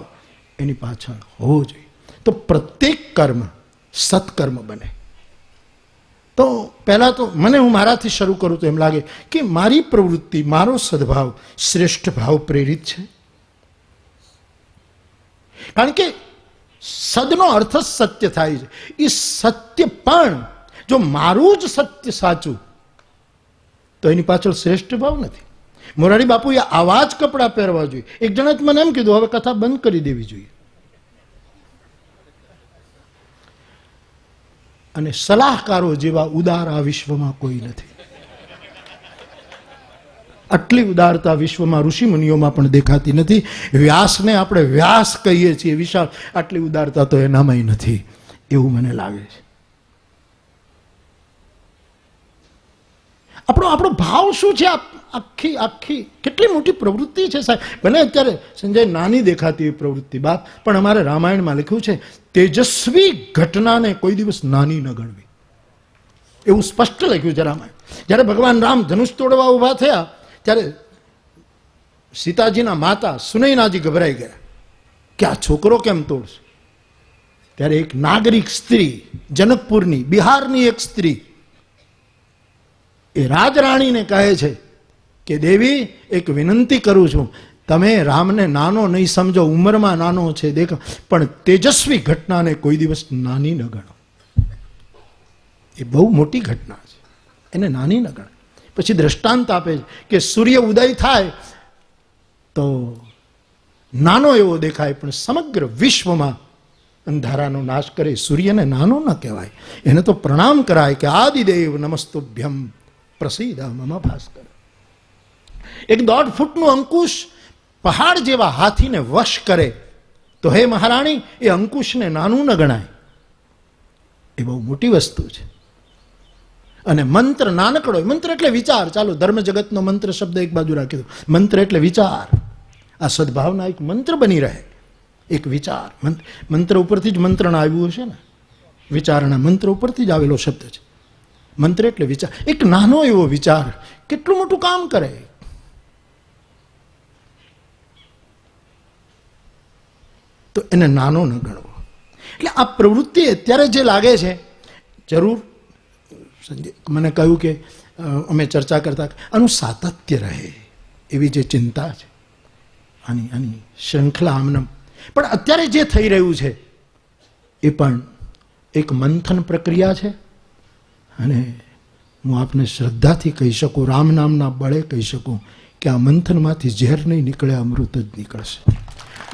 એની પાછળ હોવો જોઈએ. તો પ્રત્યેક કર્મ સત્કર્મ બને. તો પહેલાં તો હું મારાથી શરૂ કરું તો એમ લાગે કે મારી પ્રવૃત્તિ, મારો સદભાવ શ્રેષ્ઠ ભાવ પ્રેરિત છે. કારણ કે સદનો અર્થ જ સત્ય થાય છે. એ સત્ય પણ જો મારું જ સત્ય સાચું તો એની પાછળ શ્રેષ્ઠ ભાવ નથી. મોરારી બાપુએ આવા જ કપડાં પહેરવા જોઈએ. એક જણાએ મને એમ કીધું હવે કથા બંધ કરી દેવી જોઈએ. અને સલાહકારો જેવા ઉદાર આ વિશ્વમાં કોઈ નથી. આટલી ઉદારતા વિશ્વમાં ઋષિ મુનિઓમાં પણ દેખાતી નથી. વ્યાસને આપણે વ્યાસ કહીએ છીએ વિશાળ, આટલી ઉદારતા તો એનામાંય નથી એવું મને લાગે છે. આપણો ભાવ શું છે? આખી કેટલી મોટી પ્રવૃત્તિ છે સાહેબ. ભલે અત્યારે સંજય નાની દેખાતી એ પ્રવૃત્તિ બાપ, પણ અમારે રામાયણમાં લખ્યું છે તેજસ્વી ઘટનાને કોઈ દિવસ નાની ન ગણવી, એવું સ્પષ્ટ લખ્યું છે રામાયણ. જ્યારે ભગવાન રામ ધનુષ તોડવા ઊભા થયા ત્યારે સીતાજીના માતા સુનૈનાજી ગભરાઈ ગયા કે આ છોકરો કેમ તોડશે. ત્યારે એક નાગરિક સ્ત્રી, જનકપુરની, બિહારની એક સ્ત્રી, એ રાજરાણીને કહે છે કે દેવી એક વિનંતી કરું છું, તમે રામને નાનો નહીં સમજો, ઉંમરમાં નાનો છે દેખો, પણ તેજસ્વી ઘટનાને કોઈ દિવસ નાની ન ગણો. એ બહુ મોટી ઘટના છે, એને નાની ન ગણાય. પછી દ્રષ્ટાંત આપે છે કે સૂર્ય ઉદય થાય તો નાનો એવો દેખાય, પણ સમગ્ર વિશ્વમાં અંધારાનો નાશ કરે. સૂર્યને નાનો ન કહેવાય, એને તો પ્રણામ કરાય કે આદિદેવ નમસ્તુભ્યમ પ્રસિદ્ધ મમ ભાસ્કર. એક 1.5 ફૂટનું અંકુશ પહાડ જેવા હાથીને વશ કરે તો હે મહારાણી એ અંકુશને નાનું ન ગણાય. એ બહુ મોટી વસ્તુ છે. અને મંત્ર નાનકડો, મંત્ર એટલે વિચાર. ચાલો ધર્મ જગતનો મંત્ર શબ્દ એક બાજુ રાખી દો. મંત્ર એટલે વિચાર. આ સદભાવના એક મંત્ર બની રહે, એક વિચાર. મંત્ર ઉપરથી જ મંત્રણ આવ્યું હશે ને, વિચારણા મંત્ર ઉપરથી જ આવેલો શબ્દ છે. મંત્ર એટલે વિચાર. એક નાનો એવો વિચાર કેટલું મોટું કામ કરે. તો એને નાનો ન ગણવો. એટલે આ પ્રવૃત્તિ અત્યારે જે લાગે છે, જરૂર સંજય મને કહ્યું કે અમે ચર્ચા કરતા આનું સાતત્ય રહે એવી જે ચિંતા છે, આની શૃંખલા આમનમ. પણ અત્યારે જે થઈ રહ્યું છે એ પણ એક મંથન પ્રક્રિયા છે. અને હું આપને શ્રદ્ધાથી કહી શકું, રામ નામના બળે કહી શકું કે આ મંથનમાંથી ઝેર નહીં નીકળે, અમૃત જ નીકળશે.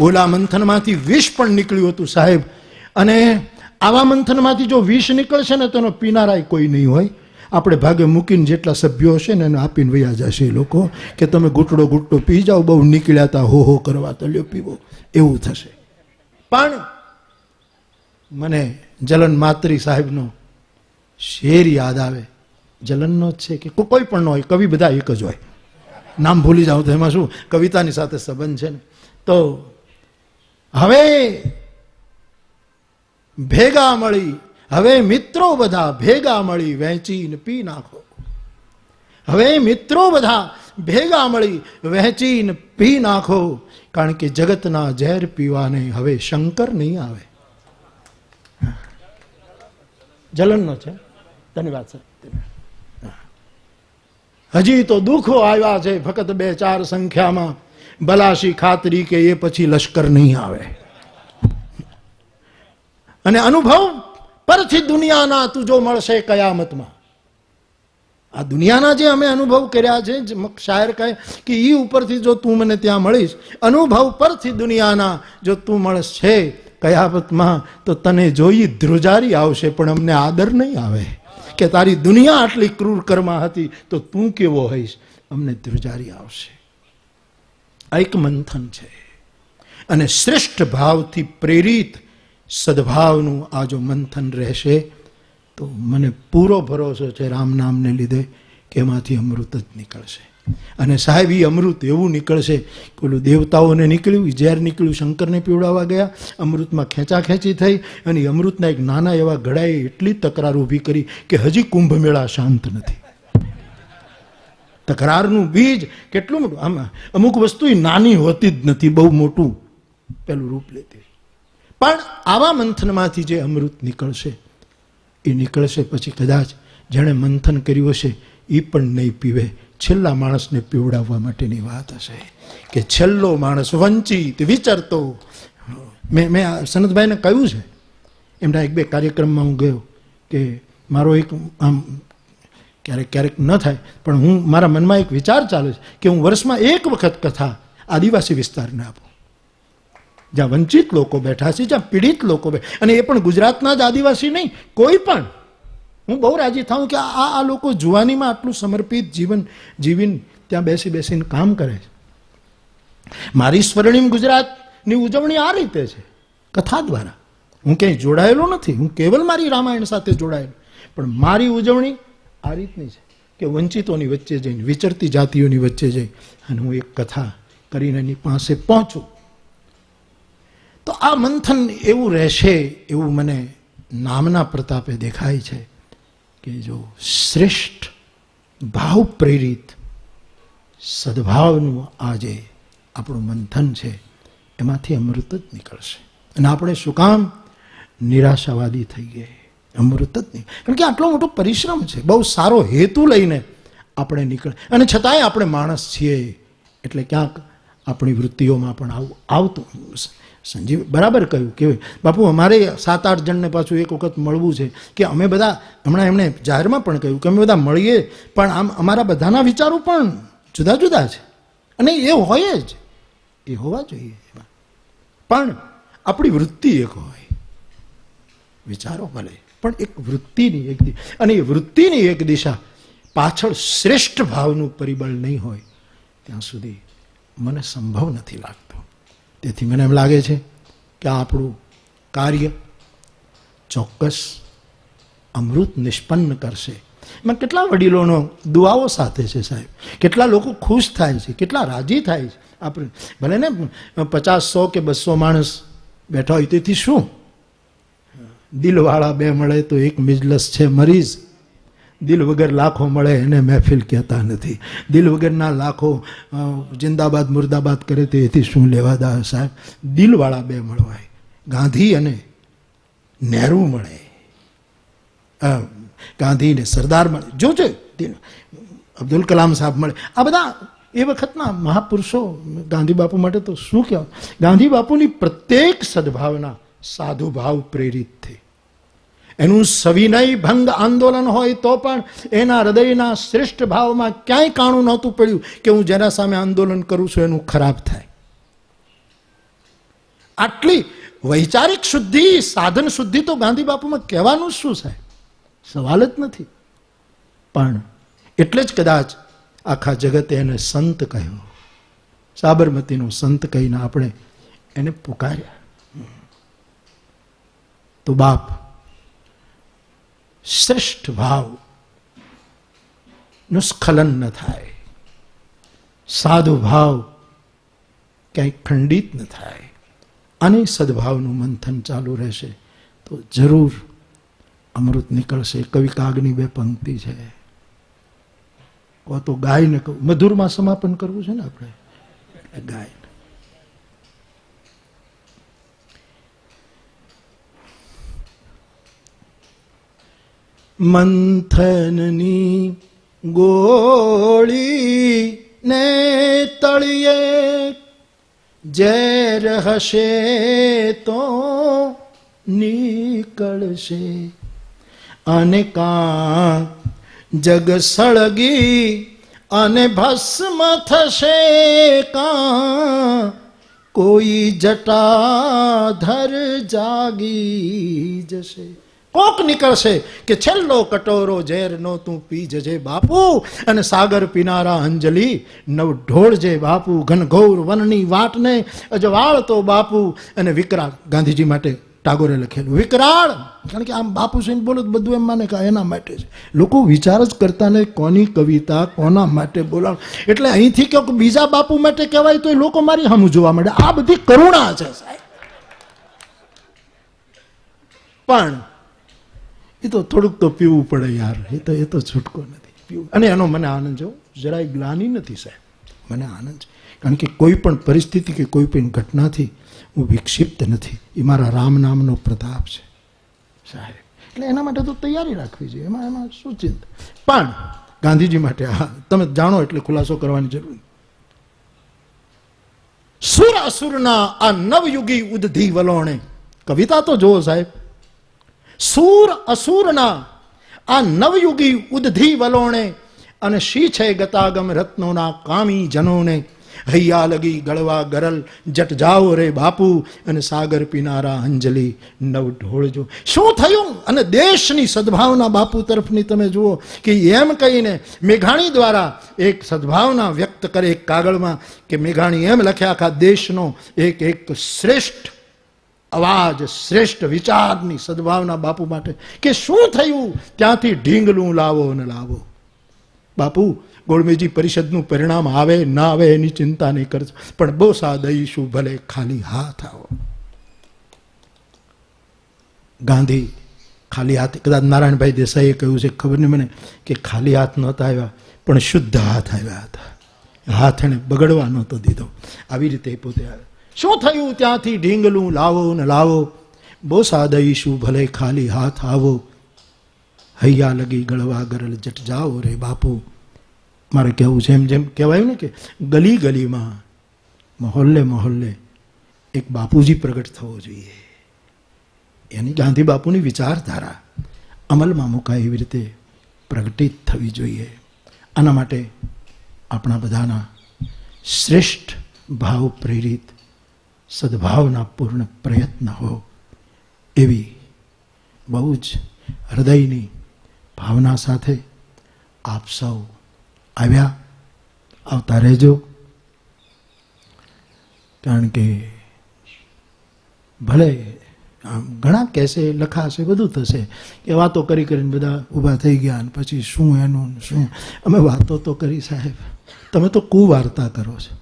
ઓલા મંથનમાંથી વિષ પણ નીકળ્યું હતું સાહેબ, અને આવા મંથનમાંથી જો વિષ નીકળશે ને તો એનો પીનારાય કોઈ નહીં હોય. આપણે ભાગે મૂકીને જેટલા સભ્યો હશે ને એને આપીને વયા જશે એ લોકો કે તમે ઘૂંટડો પી જાઓ, બહુ નીકળ્યા હતા હો કરવા, તો લ્યો પીવો, એવું થશે. પણ મને જલન માત્રી સાહેબનો શેર યાદ આવે. જલનનો જ છે કે કોઈ પણ ન હોય, કવિ બધા એક જ હોય, નામ ભૂલી જાઉં તો એમાં શું, કવિતાની સાથે સંબંધ છે ને. તો હવે ભેગા મળી, હવે મિત્રો બધા ભેગા મળી વહેંચીને પી નાખો. હવે મિત્રો બધા ભેગા મળી વહેંચીને પી નાખો, કારણ કે જગતના ઝેર પીવાને હવે શંકર નહીં આવે. જલનનો છે. ધન્યવાદ સર. હજી તો દુઃખો આવ્યા છે ફક્ત 2-4 સંખ્યામાં, બલાશી ખાતરી કે એ પછી લશ્કર નહીં આવે. અને અનુભવ પરથી દુનિયાના તુજો મળશે કયામતમાં. આ દુનિયાના જે અમે અનુભવ કર્યા છે, શાયર કહે કે ઈ ઉપરથી જો તું મને ત્યાં મળીશ, અનુભવ પરથી દુનિયાના જો તું મળશે કયામતમાં, તો તને જોઈ ધ્રુજારી આવશે, પણ અમને આદર નહીં આવે કે તારી દુનિયા આટલી ક્રૂર કર્મા હતી તો તું કેવો હોઈશ, અમને ધ્રુજારી આવશે. આ એક મંથન છે. અને શ્રેષ્ઠ ભાવથી પ્રેરિત સદભાવનું આ જો મંથન રહેશે તો મને પૂરો ભરોસો છે રામ નામને લીધે કે એમાંથી અમૃત જ નીકળશે. અને સાહેબ એ અમૃત એવું નીકળશે કે ઓલું દેવતાઓને નીકળ્યું, ઝેર નીકળ્યું, શંકરને પીવડાવવા ગયા, અમૃતમાં ખેંચાખેંચી થઈ, અને અમૃતના એક નાના એવા ઘડાએ એટલી તકરાર ઊભી કરી કે હજી કુંભ મેળા શાંત નથી. તકરારનું બીજ કેટલું મોટું, આમાં અમુક વસ્તુ નાની હોતી જ નથી, બહુ મોટું પેલું રૂપ લેતી. પણ આવા મંથનમાંથી જે અમૃત નીકળશે એ નીકળશે પછી કદાચ જેણે મંથન કર્યું હશે એ પણ નહીં પીવે. છેલ્લા માણસને પીવડાવવા માટેની વાત હશે કે છેલ્લો માણસ વંચિત વિચરતો. મેં સનતભાઈને કહ્યું છે, એમના 1-2 કાર્યક્રમમાં હું ગયો કે મારો એક આમ ક્યારેક ન થાય પણ હું મારા મનમાં એક વિચાર ચાલે છે કે હું વર્ષમાં એક વખત કથા આદિવાસી વિસ્તારને આપું, જ્યાં વંચિત લોકો બેઠા છે, જ્યાં પીડિત લોકો બેઠા, અને એ પણ ગુજરાતના જ આદિવાસી નહીં, કોઈ પણ. હું બહુ રાજી થાઉં કે આ લોકો જુવાનીમાં આટલું સમર્પિત જીવન જીવીને ત્યાં બેસીને કામ કરે છે. મારી સ્વર્ણિમ ગુજરાતની ઉજવણી આ રીતે છે, કથા દ્વારા. હું ક્યાંય જોડાયેલો નથી, હું કેવલ મારી રામાયણ સાથે જોડાયેલો, પણ મારી ઉજવણી આ રીતની છે કે વંચિતોની વચ્ચે જઈને, વિચરતી જાતિઓની વચ્ચે જઈ અને હું એક કથા કરીને એની પાસે પહોંચું. તો આ મંથન એવું રહેશે એવું મને નામના પ્રતાપે દેખાય છે કે જો શ્રેષ્ઠ ભાવ પ્રેરિત સદભાવનું આ જે આપણું મંથન છે એમાંથી અમૃત જ નીકળશે. અને આપણે શું કામ નિરાશાવાદી થઈ ગયે? અમૃત જ નહીં, કારણ કે આટલો મોટો પરિશ્રમ છે, બહુ સારો હેતુ લઈને આપણે નીકળે, અને છતાંય આપણે માણસ છીએ એટલે ક્યાંક આપણી વૃત્તિઓમાં પણ આવતું. સંજીવ બરાબર કહ્યું કે બાપુ અમારે 7-8 જણને પાછું એક વખત મળવું છે કે અમે બધા, હમણાં એમણે જાહેરમાં પણ કહ્યું કે અમે બધા મળીએ પણ આમ અમારા બધાના વિચારો પણ જુદા જુદા છે, અને એ હોય જ, એ હોવા જોઈએ, પણ આપણી વૃત્તિ એક હોય, વિચારો ભલે પણ એક વૃત્તિની એક દિશા, અને એ વૃત્તિની એક દિશા પાછળ શ્રેષ્ઠ ભાવનું પરિબળ નહીં હોય ત્યાં સુધી મને સંભવ નથી લાગતો. તેથી મને એમ લાગે છે કે આપણું કાર્ય ચોક્કસ અમૃત નિષ્પન્ન કરશે. એમાં કેટલા વડીલોનો દુઆઓ સાથે છે સાહેબ, કેટલા લોકો ખુશ થાય છે, કેટલા રાજી થાય છે. આપણે ભલે ને 50, 100 કે 200 માણસ બેઠા હોય, તેથી શું, દિલવાળા 2 મળે તો એક મિજલસ છે મરીઝ. દિલ વગર લાખો મળે એને મહેફિલ કહેતા નથી. દિલ વગરના લાખો જિંદાબાદ મુર્દાબાદ કરે તો એથી શું લેવાદા સાહેબ? દિલવાળા 2 મળવાય. ગાંધી અને નહેરુ મળે, ગાંધી ને સરદાર મળે, જોજો અબ્દુલ કલામ સાહેબ મળે, આ બધા એ વખતના મહાપુરુષો. ગાંધી બાપુ માટે તો શું કહેવાય? ગાંધી બાપુની પ્રત્યેક સદભાવના સાધુ ભાવ પ્રેરિત થઈ. એનું સવિનય ભંગ આંદોલન હોય તો પણ એના હૃદયના શ્રેષ્ઠ ભાવમાં ક્યાંય કાણું નહોતું પડ્યું કે હું જેના સામે આંદોલન કરું છું એનું ખરાબ થાય. આટલી વૈચારિક શુદ્ધિ, સાધન શુદ્ધિ તો ગાંધી બાપુમાં કહેવાનું શું સાહેબ? સવાલ જ નથી. પણ એટલે જ કદાચ આખા જગતે એને સંત કહ્યો. સાબરમતીનો સંત કહીને આપણે એને પુકાર્યા. તો બાપ શ્રેષ્ઠ ભાવ નું સ્ખલન ન થાય, સાધુ ભાવ ક્યાંય ખંડિત ન થાય, અને સદભાવનું મંથન ચાલુ રહેશે તો જરૂર અમૃત નીકળશે. કવિ કાગની 2 પંક્તિ છે. તો ગાયને કહું, મધુરમાં સમાપન કરવું છે ને આપણે, ગાય મંથનની ગોળી ને તળિયે ઝેર હશે તો નીકળશે, અને કાં જગ સળગી અને ભસ્મ થશે, કાં કોઈ જટાધર જાગી જશે. કોક નીકળશે કે છેલ્લો કટોરો ઝેરનો તું પી જજે બાપુ, અને સાગર પીનારા અંજલિ નવ ઢોળજે બાપુ. ઘનઘોર વનની વાટને અજવાળતો બાપુ. અને વિકરાળ, ગાંધીજી માટે ટાગોરે લખેલું વિકરાળ, કારણ કે આમ બાપુ સિંહ બોલો તો બધું એમ માને કે એના માટે છે. લોકો વિચાર જ કરતા ને કોની કવિતા કોના માટે બોલાવ. એટલે અહીંથી કે બીજા બાપુ માટે કહેવાય તો એ લોકો મારી સામું જોવા મળે. આ બધી કરુણા છે સાહેબ. પણ એ તો થોડુંક તો પીવું પડે યાર, એ તો છૂટકો નથી પીવું. અને એનો મને આનંદ છે, જરાય ગ્લાની નથી સાહેબ, મને આનંદ છે. કારણ કે કોઈ પણ પરિસ્થિતિ કે કોઈ પણ ઘટનાથી હું વિક્ષિપ્ત નથી. એ મારા રામ નામનો પ્રતાપ છે સાહેબ. એટલે એના માટે તો તૈયારી રાખવી જોઈએ, એમાં શું ચિંતા. પણ ગાંધીજી માટે હા તમે જાણો એટલે ખુલાસો કરવાની જરૂર નથી. સુર અસુરના આ નવયુગી ઉદ્ધી વલોણે, કવિતા તો જુઓ સાહેબ. સૂર અસુરના આ નવયુગી ઉદ્ધી વલોણે, અને શી છે ગતાગમ રત્નોના કામી જનોને. હૈયા લગી ગળવા ગરલ જટ જાઓ રે બાપુ, અને સાગર પીનારા અંજલિ નવ ઢોળજો. શું થયું? અને દેશની સદભાવના બાપુ તરફની તમે જુઓ કે એમ કહીને મેઘાણી દ્વારા એક સદભાવના વ્યક્ત કરે એક કાગળમાં, કે મેઘાણી એમ લખ્યા આખા દેશનો એક શ્રેષ્ઠ અવાજ, શ્રેષ્ઠ વિચારની સદભાવના બાપુ માટે. કે શું થયું? ત્યાંથી ઢીંગલું લાવો ને લાવો. બાપુ ગોળમેજી પરિષદનું પરિણામ આવે ના આવે એની ચિંતા નહીં કરજો, પણ બહુ સાદઈશું ભલે ખાલી હાથ આવો. ગાંધી ખાલી હાથ, કદાચ નારાયણભાઈ દેસાઈએ કહ્યું છે ખબર નહીં મને, કે ખાલી હાથ નહોતા આવ્યા પણ શુદ્ધ હાથ આવ્યા હતા. હાથ એને બગડવા નહોતો દીધો. આવી રીતે પોતે આવ્યા. શું થયું? ત્યાંથી ઢીંગલું લાવો ને લાવો. બહુ સાદઈશું ભલે ખાલી હાથ આવો. હૈયા લગી ગળવા ગરલ જટ જાઓ રે બાપુ. મારે કહેવું છે એમ જેમ કહેવાયું ને કે ગલી ગલીમાં, મહોલ્લે મહોલ્લે એક બાપુજી પ્રગટ થવો જોઈએ. એની ગાંધી બાપુની વિચારધારા અમલમાં મુકાય એવી રીતે પ્રગટિત થવી જોઈએ. આના માટે આપણા બધાના શ્રેષ્ઠ ભાવ પ્રેરિત સદભાવના પૂર્ણ પ્રયત્ન હો, એવી બહુ જ હૃદયની ભાવના સાથે આપ સૌ આવ્યા. આવતા રહેજો. કારણ કે ભલે આમ ઘણા કહેશે, લખાશે, બધું થશે કે વાતો કરી કરીને બધા ઊભા થઈ ગયા અને પછી શું એનું શું. અમે વાતો તો કરી સાહેબ, તમે તો કુવાર્તા કરો છો.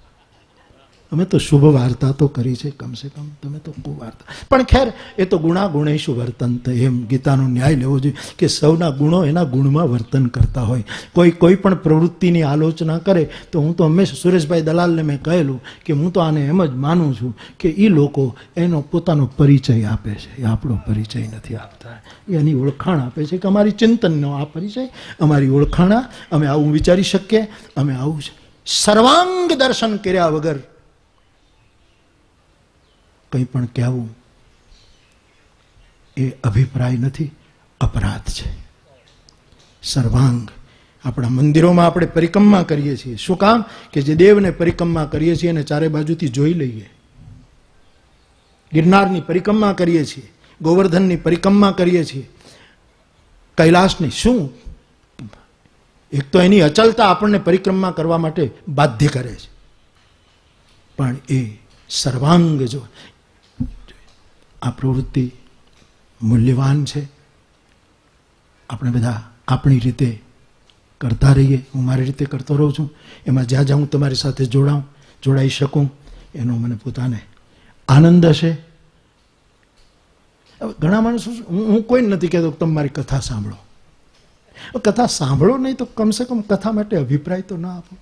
અમે તો શુભ વાર્તા તો કરી છે કમસે કમ, તમે તો કુવાર્તા. પણ ખેર એ તો ગુણા ગુણેશુ વર્તંત, એમ ગીતાનો ન્યાય લેવો જોઈએ કે સૌના ગુણો એના ગુણમાં વર્તન કરતા હોય. કોઈ પણ પ્રવૃત્તિની આલોચના કરે તો હું તો હંમેશા સુરેશભાઈ દલાલને મેં કહેલું કે હું તો આને એમ જ માનું છું કે એ લોકો એનો પોતાનો પરિચય આપે છે, એ આપણો પરિચય નથી આપતા. એની ઓળખાણ આપે છે કે અમારી ચિંતનનો આ પરિચય, અમારી ઓળખાણ, અમે આવું વિચારી શકીએ, અમે આવું છે. સર્વાંગ દર્શન કર્યા વગર કંઈ પણ કહેવું એ અભિપ્રાય નથી, અપરાધ છે. સર્વાંગ આપણા મંદિરોમાં આપણે પરિક્રમા કરીએ છીએ. શું કામ? કે જે દેવને પરિક્રમા કરીએ છીએ અને ચારે બાજુથી જોઈ લઈએ. ગિરનારની પરિક્રમા કરીએ છીએ, ગોવર્ધનની પરિક્રમા કરીએ છીએ, કૈલાસની. શું એક તો એની અચલતા આપણને પરિક્રમા કરવા માટે બાધ્ય કરે છે, પણ એ સર્વાંગ જો આ પ્રવૃત્તિ મૂલ્યવાન છે. આપણે બધા આપણી રીતે કરતા રહીએ. હું મારી રીતે કરતો રહું છું. એમાં જ્યાં જ્યાં હું તમારી સાથે જોડાઈ શકું એનો મને પોતાને આનંદ હશે. ઘણા માણસો, હું કોઈ નથી કહેતો તમે મારી કથા સાંભળો. કથા સાંભળો નહીં તો કમસે કમ કથા માટે અભિપ્રાય તો ના આપો.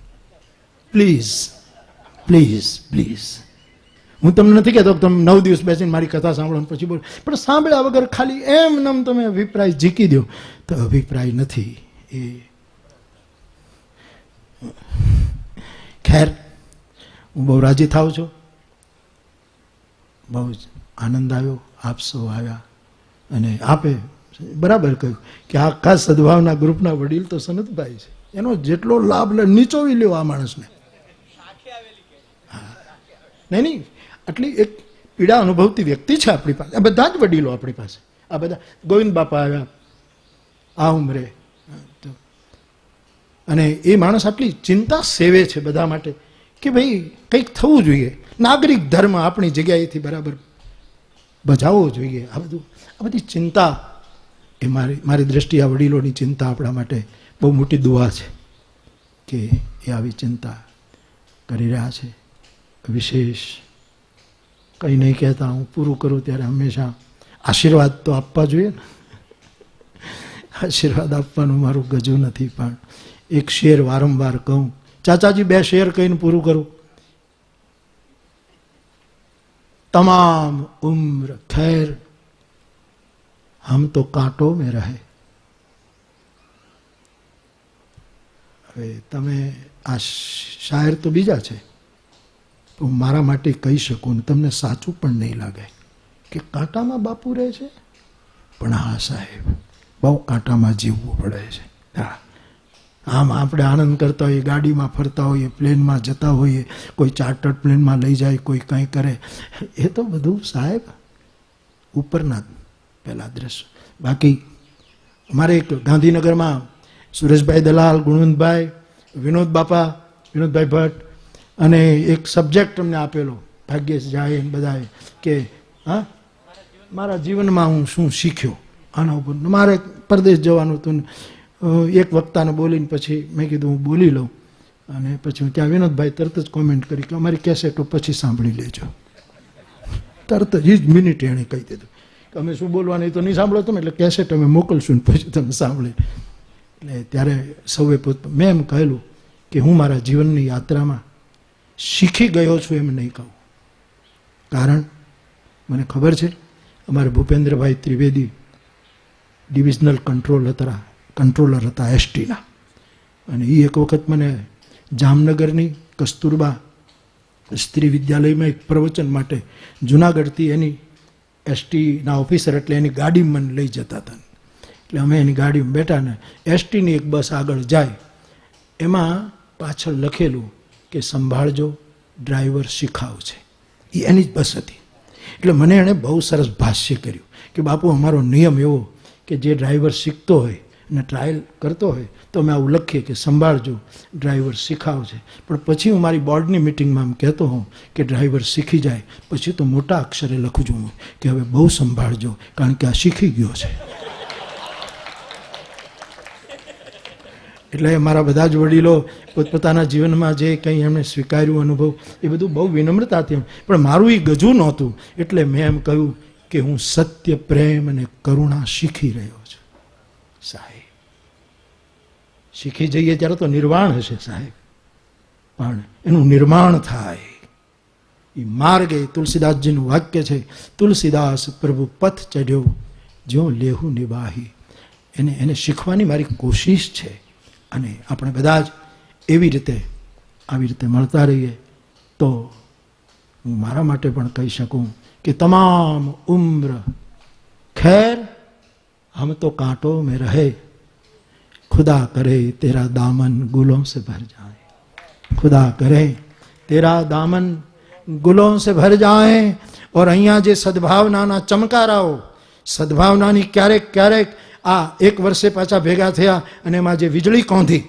Please please please. હું તમને નથી કહેતો તમે 9 દિવસ બેસીને મારી કથા સાંભળો પછી બોલો, પણ સાંભળ્યા વગર ખાલી એમ નમ તમે અભિપ્રાય ઝીકી દો તો અભિપ્રાય નથી એ. ખેર, હું બહુ રાજી થાઉં છું. બહુ જ આનંદ આવ્યો. આપ સૌ આવ્યા અને આપે બરાબર કહ્યું કે આ ખાસ સદભાવના ગ્રુપના વડીલ તો સનતભાઈ છે. એનો જેટલો લાભ નીચોવી લ્યો આ માણસને. નહીં, આટલી એક પીડા અનુભવતી વ્યક્તિ છે આપણી પાસે. આ બધા જ વડીલો આપણી પાસે. આ બધા ગોવિંદ બાપા આવ્યા આ ઉંમરે, અને એ માણસ આટલી ચિંતા સેવે છે બધા માટે કે ભાઈ કંઈક થવું જોઈએ. નાગરિક ધર્મ આપણી જગ્યાએથી બરાબર બજાવવો જોઈએ. આ બધી ચિંતા એ મારી દ્રષ્ટિએ આ વડીલોની ચિંતા આપણા માટે બહુ મોટી દુઆ છે કે એ આવી ચિંતા કરી રહ્યા છે. વિશેષ કંઈ નહીં કહેતા હું પૂરું કરું ત્યારે હંમેશા આશીર્વાદ તો આપવા જોઈએ ને. આશીર્વાદ આપવાનું મારું ગજું નથી, પણ એક શેર વારંવાર કહું. ચાચાજી 2 શેર કહીને પૂરું કરું. तमाम उम्र खैर हम तो कांटों में रहे. હવે તમે આ શાયર તો બીજા છે, હું મારા માટે કહી શકું ને તમને સાચું પણ નહીં લાગે કે કાંટામાં બાપુ રહે છે, પણ હા સાહેબ, બહુ કાંટામાં જીવવું પડે છે. હા, આમ આપણે આનંદ કરતા હોઈએ, ગાડીમાં ફરતા હોઈએ, પ્લેનમાં જતા હોઈએ, કોઈ ચાર્ટર્ડ પ્લેનમાં લઈ જાય, કોઈ કંઈ કરે, એ તો બધું સાહેબ ઉપરના પહેલાં દ્રશ્ય. બાકી અમારે એક ગાંધીનગરમાં સુરેશભાઈ દલાલ, ગુણવંતભાઈ, વિનોદભાઈ ભટ્ટ, અને એક સબ્જેક્ટ અમને આપેલો ભાગ્યેશ જાય ને બધાએ કે હા મારા જીવનમાં હું શું શીખ્યો આના ઉપર. મારે પરદેશ જવાનું હતું, એક વક્તાને બોલીને પછી મેં કીધું હું બોલી લઉં, અને પછી ત્યાં વિનોદભાઈ તરત જ કોમેન્ટ કરી કે અમારી કેસેટો પછી સાંભળી લેજો. તરત જ મિનિટ એણે કહી દીધું કે અમે શું બોલવાનું તો નહીં સાંભળો તમે, એટલે કેસેટ અમે મોકલશું ને પછી તમે સાંભળી. એટલે ત્યારે સૌએ મેં એમ કહેલું કે હું મારા જીવનની યાત્રામાં શીખી ગયો છું એમ નહીં કહું, કારણ મને ખબર છે અમારે ભૂપેન્દ્રભાઈ ત્રિવેદી ડિવિઝનલ કંટ્રોલર હતા એસટીના, અને એ એક વખત મને જામનગરની કસ્તુરબા સ્ત્રી વિદ્યાલયમાં એક પ્રવચન માટે જુનાગઢથી એની એસટીના ઓફિસર એટલે એની ગાડીમાં મને લઈ જતા હતા. એટલે અમે એની ગાડીમાં બેઠા ને એસટીની એક બસ આગળ જાય, એમાં પાછળ લખેલું કે સંભાળજો ડ્રાઈવર શીખાવ છે. એ એની જ બસ હતી. એટલે મને એણે બહુ સરસ ભાષ્ય કર્યું કે બાપુ અમારો નિયમ એવો કે જે ડ્રાઈવર શીખતો હોય અને ટ્રાયલ કરતો હોય તો અમે આવું લખીએ કે સંભાળજો ડ્રાઈવર શીખાવ છે, પણ પછી હું મારી બોર્ડની મિટિંગમાં એમ કહેતો હોઉં કે ડ્રાઈવર શીખી જાય પછી તો મોટા અક્ષરે લખું છું કે હવે બહુ સંભાળજો કારણ કે આ શીખી ગયો છે. એટલે મારા બધા જ વડીલો પોતપોતાના જીવનમાં જે કંઈ એમણે સ્વીકાર્યું અનુભવ એ બધું બહુ વિનમ્રતાથી, પણ મારું એ ગજું નહોતું. એટલે મેં એમ કહ્યું કે હું સત્ય, પ્રેમ અને કરુણા શીખી રહ્યો છું સાહેબ. શીખી જઈએ ત્યારે તો નિર્વાણ હશે સાહેબ, પણ એનું નિર્માણ થાય એ માર્ગે તુલસીદાસજીનું વાક્ય છે, તુલસીદાસ પ્રભુ પથ ચઢ્યો જ્યો લેહુ નિવાહી. એને શીખવાની મારી કોશિશ છે, અને આપણે બધા જ આવી રીતે મળતા રહીએ તો હું મારા માટે પણ કહી શકું કે તમામ ઉમ્ર खैर हम तो कांटों में रहे, खुदा करे तेरा दामन गुलों से भर जाए, खुदा करे तेरा दामन गुलों से भर जाए. और અહીંયા જે સદભાવનાના ચમકારાઓ, સદભાવનાની ક્યારેક આ 1 વર્ષે પાછા ભેગા થયા અને એમાં જે વીજળી કોંધી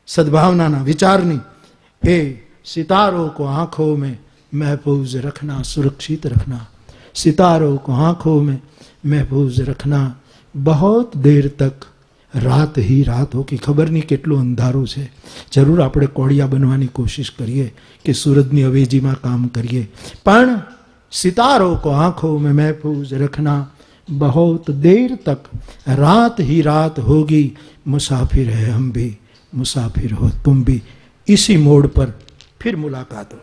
સદભાવનાના વિચારની, એ સિતારો કો આંખો મેં महफूज रखना, सुरक्षित रखना, सितारों को आंखों में महफूज रखना, बहुत देर तक रात ही रात हो. કે ખબર નહીં કેટલું અંધારું છે. જરૂર આપણે કોળિયા બનવાની કોશિશ કરીએ કે સૂરજની અવેજીમાં કામ કરીએ, પણ સિતારો કો આંખો में महफूज रखना, बहुत देर तक रात ही रात होगी, मुसाफिर है हम भी, मुसाफिर हो तुम भी. इसी मोड़ पर फिर मुलाकात हो.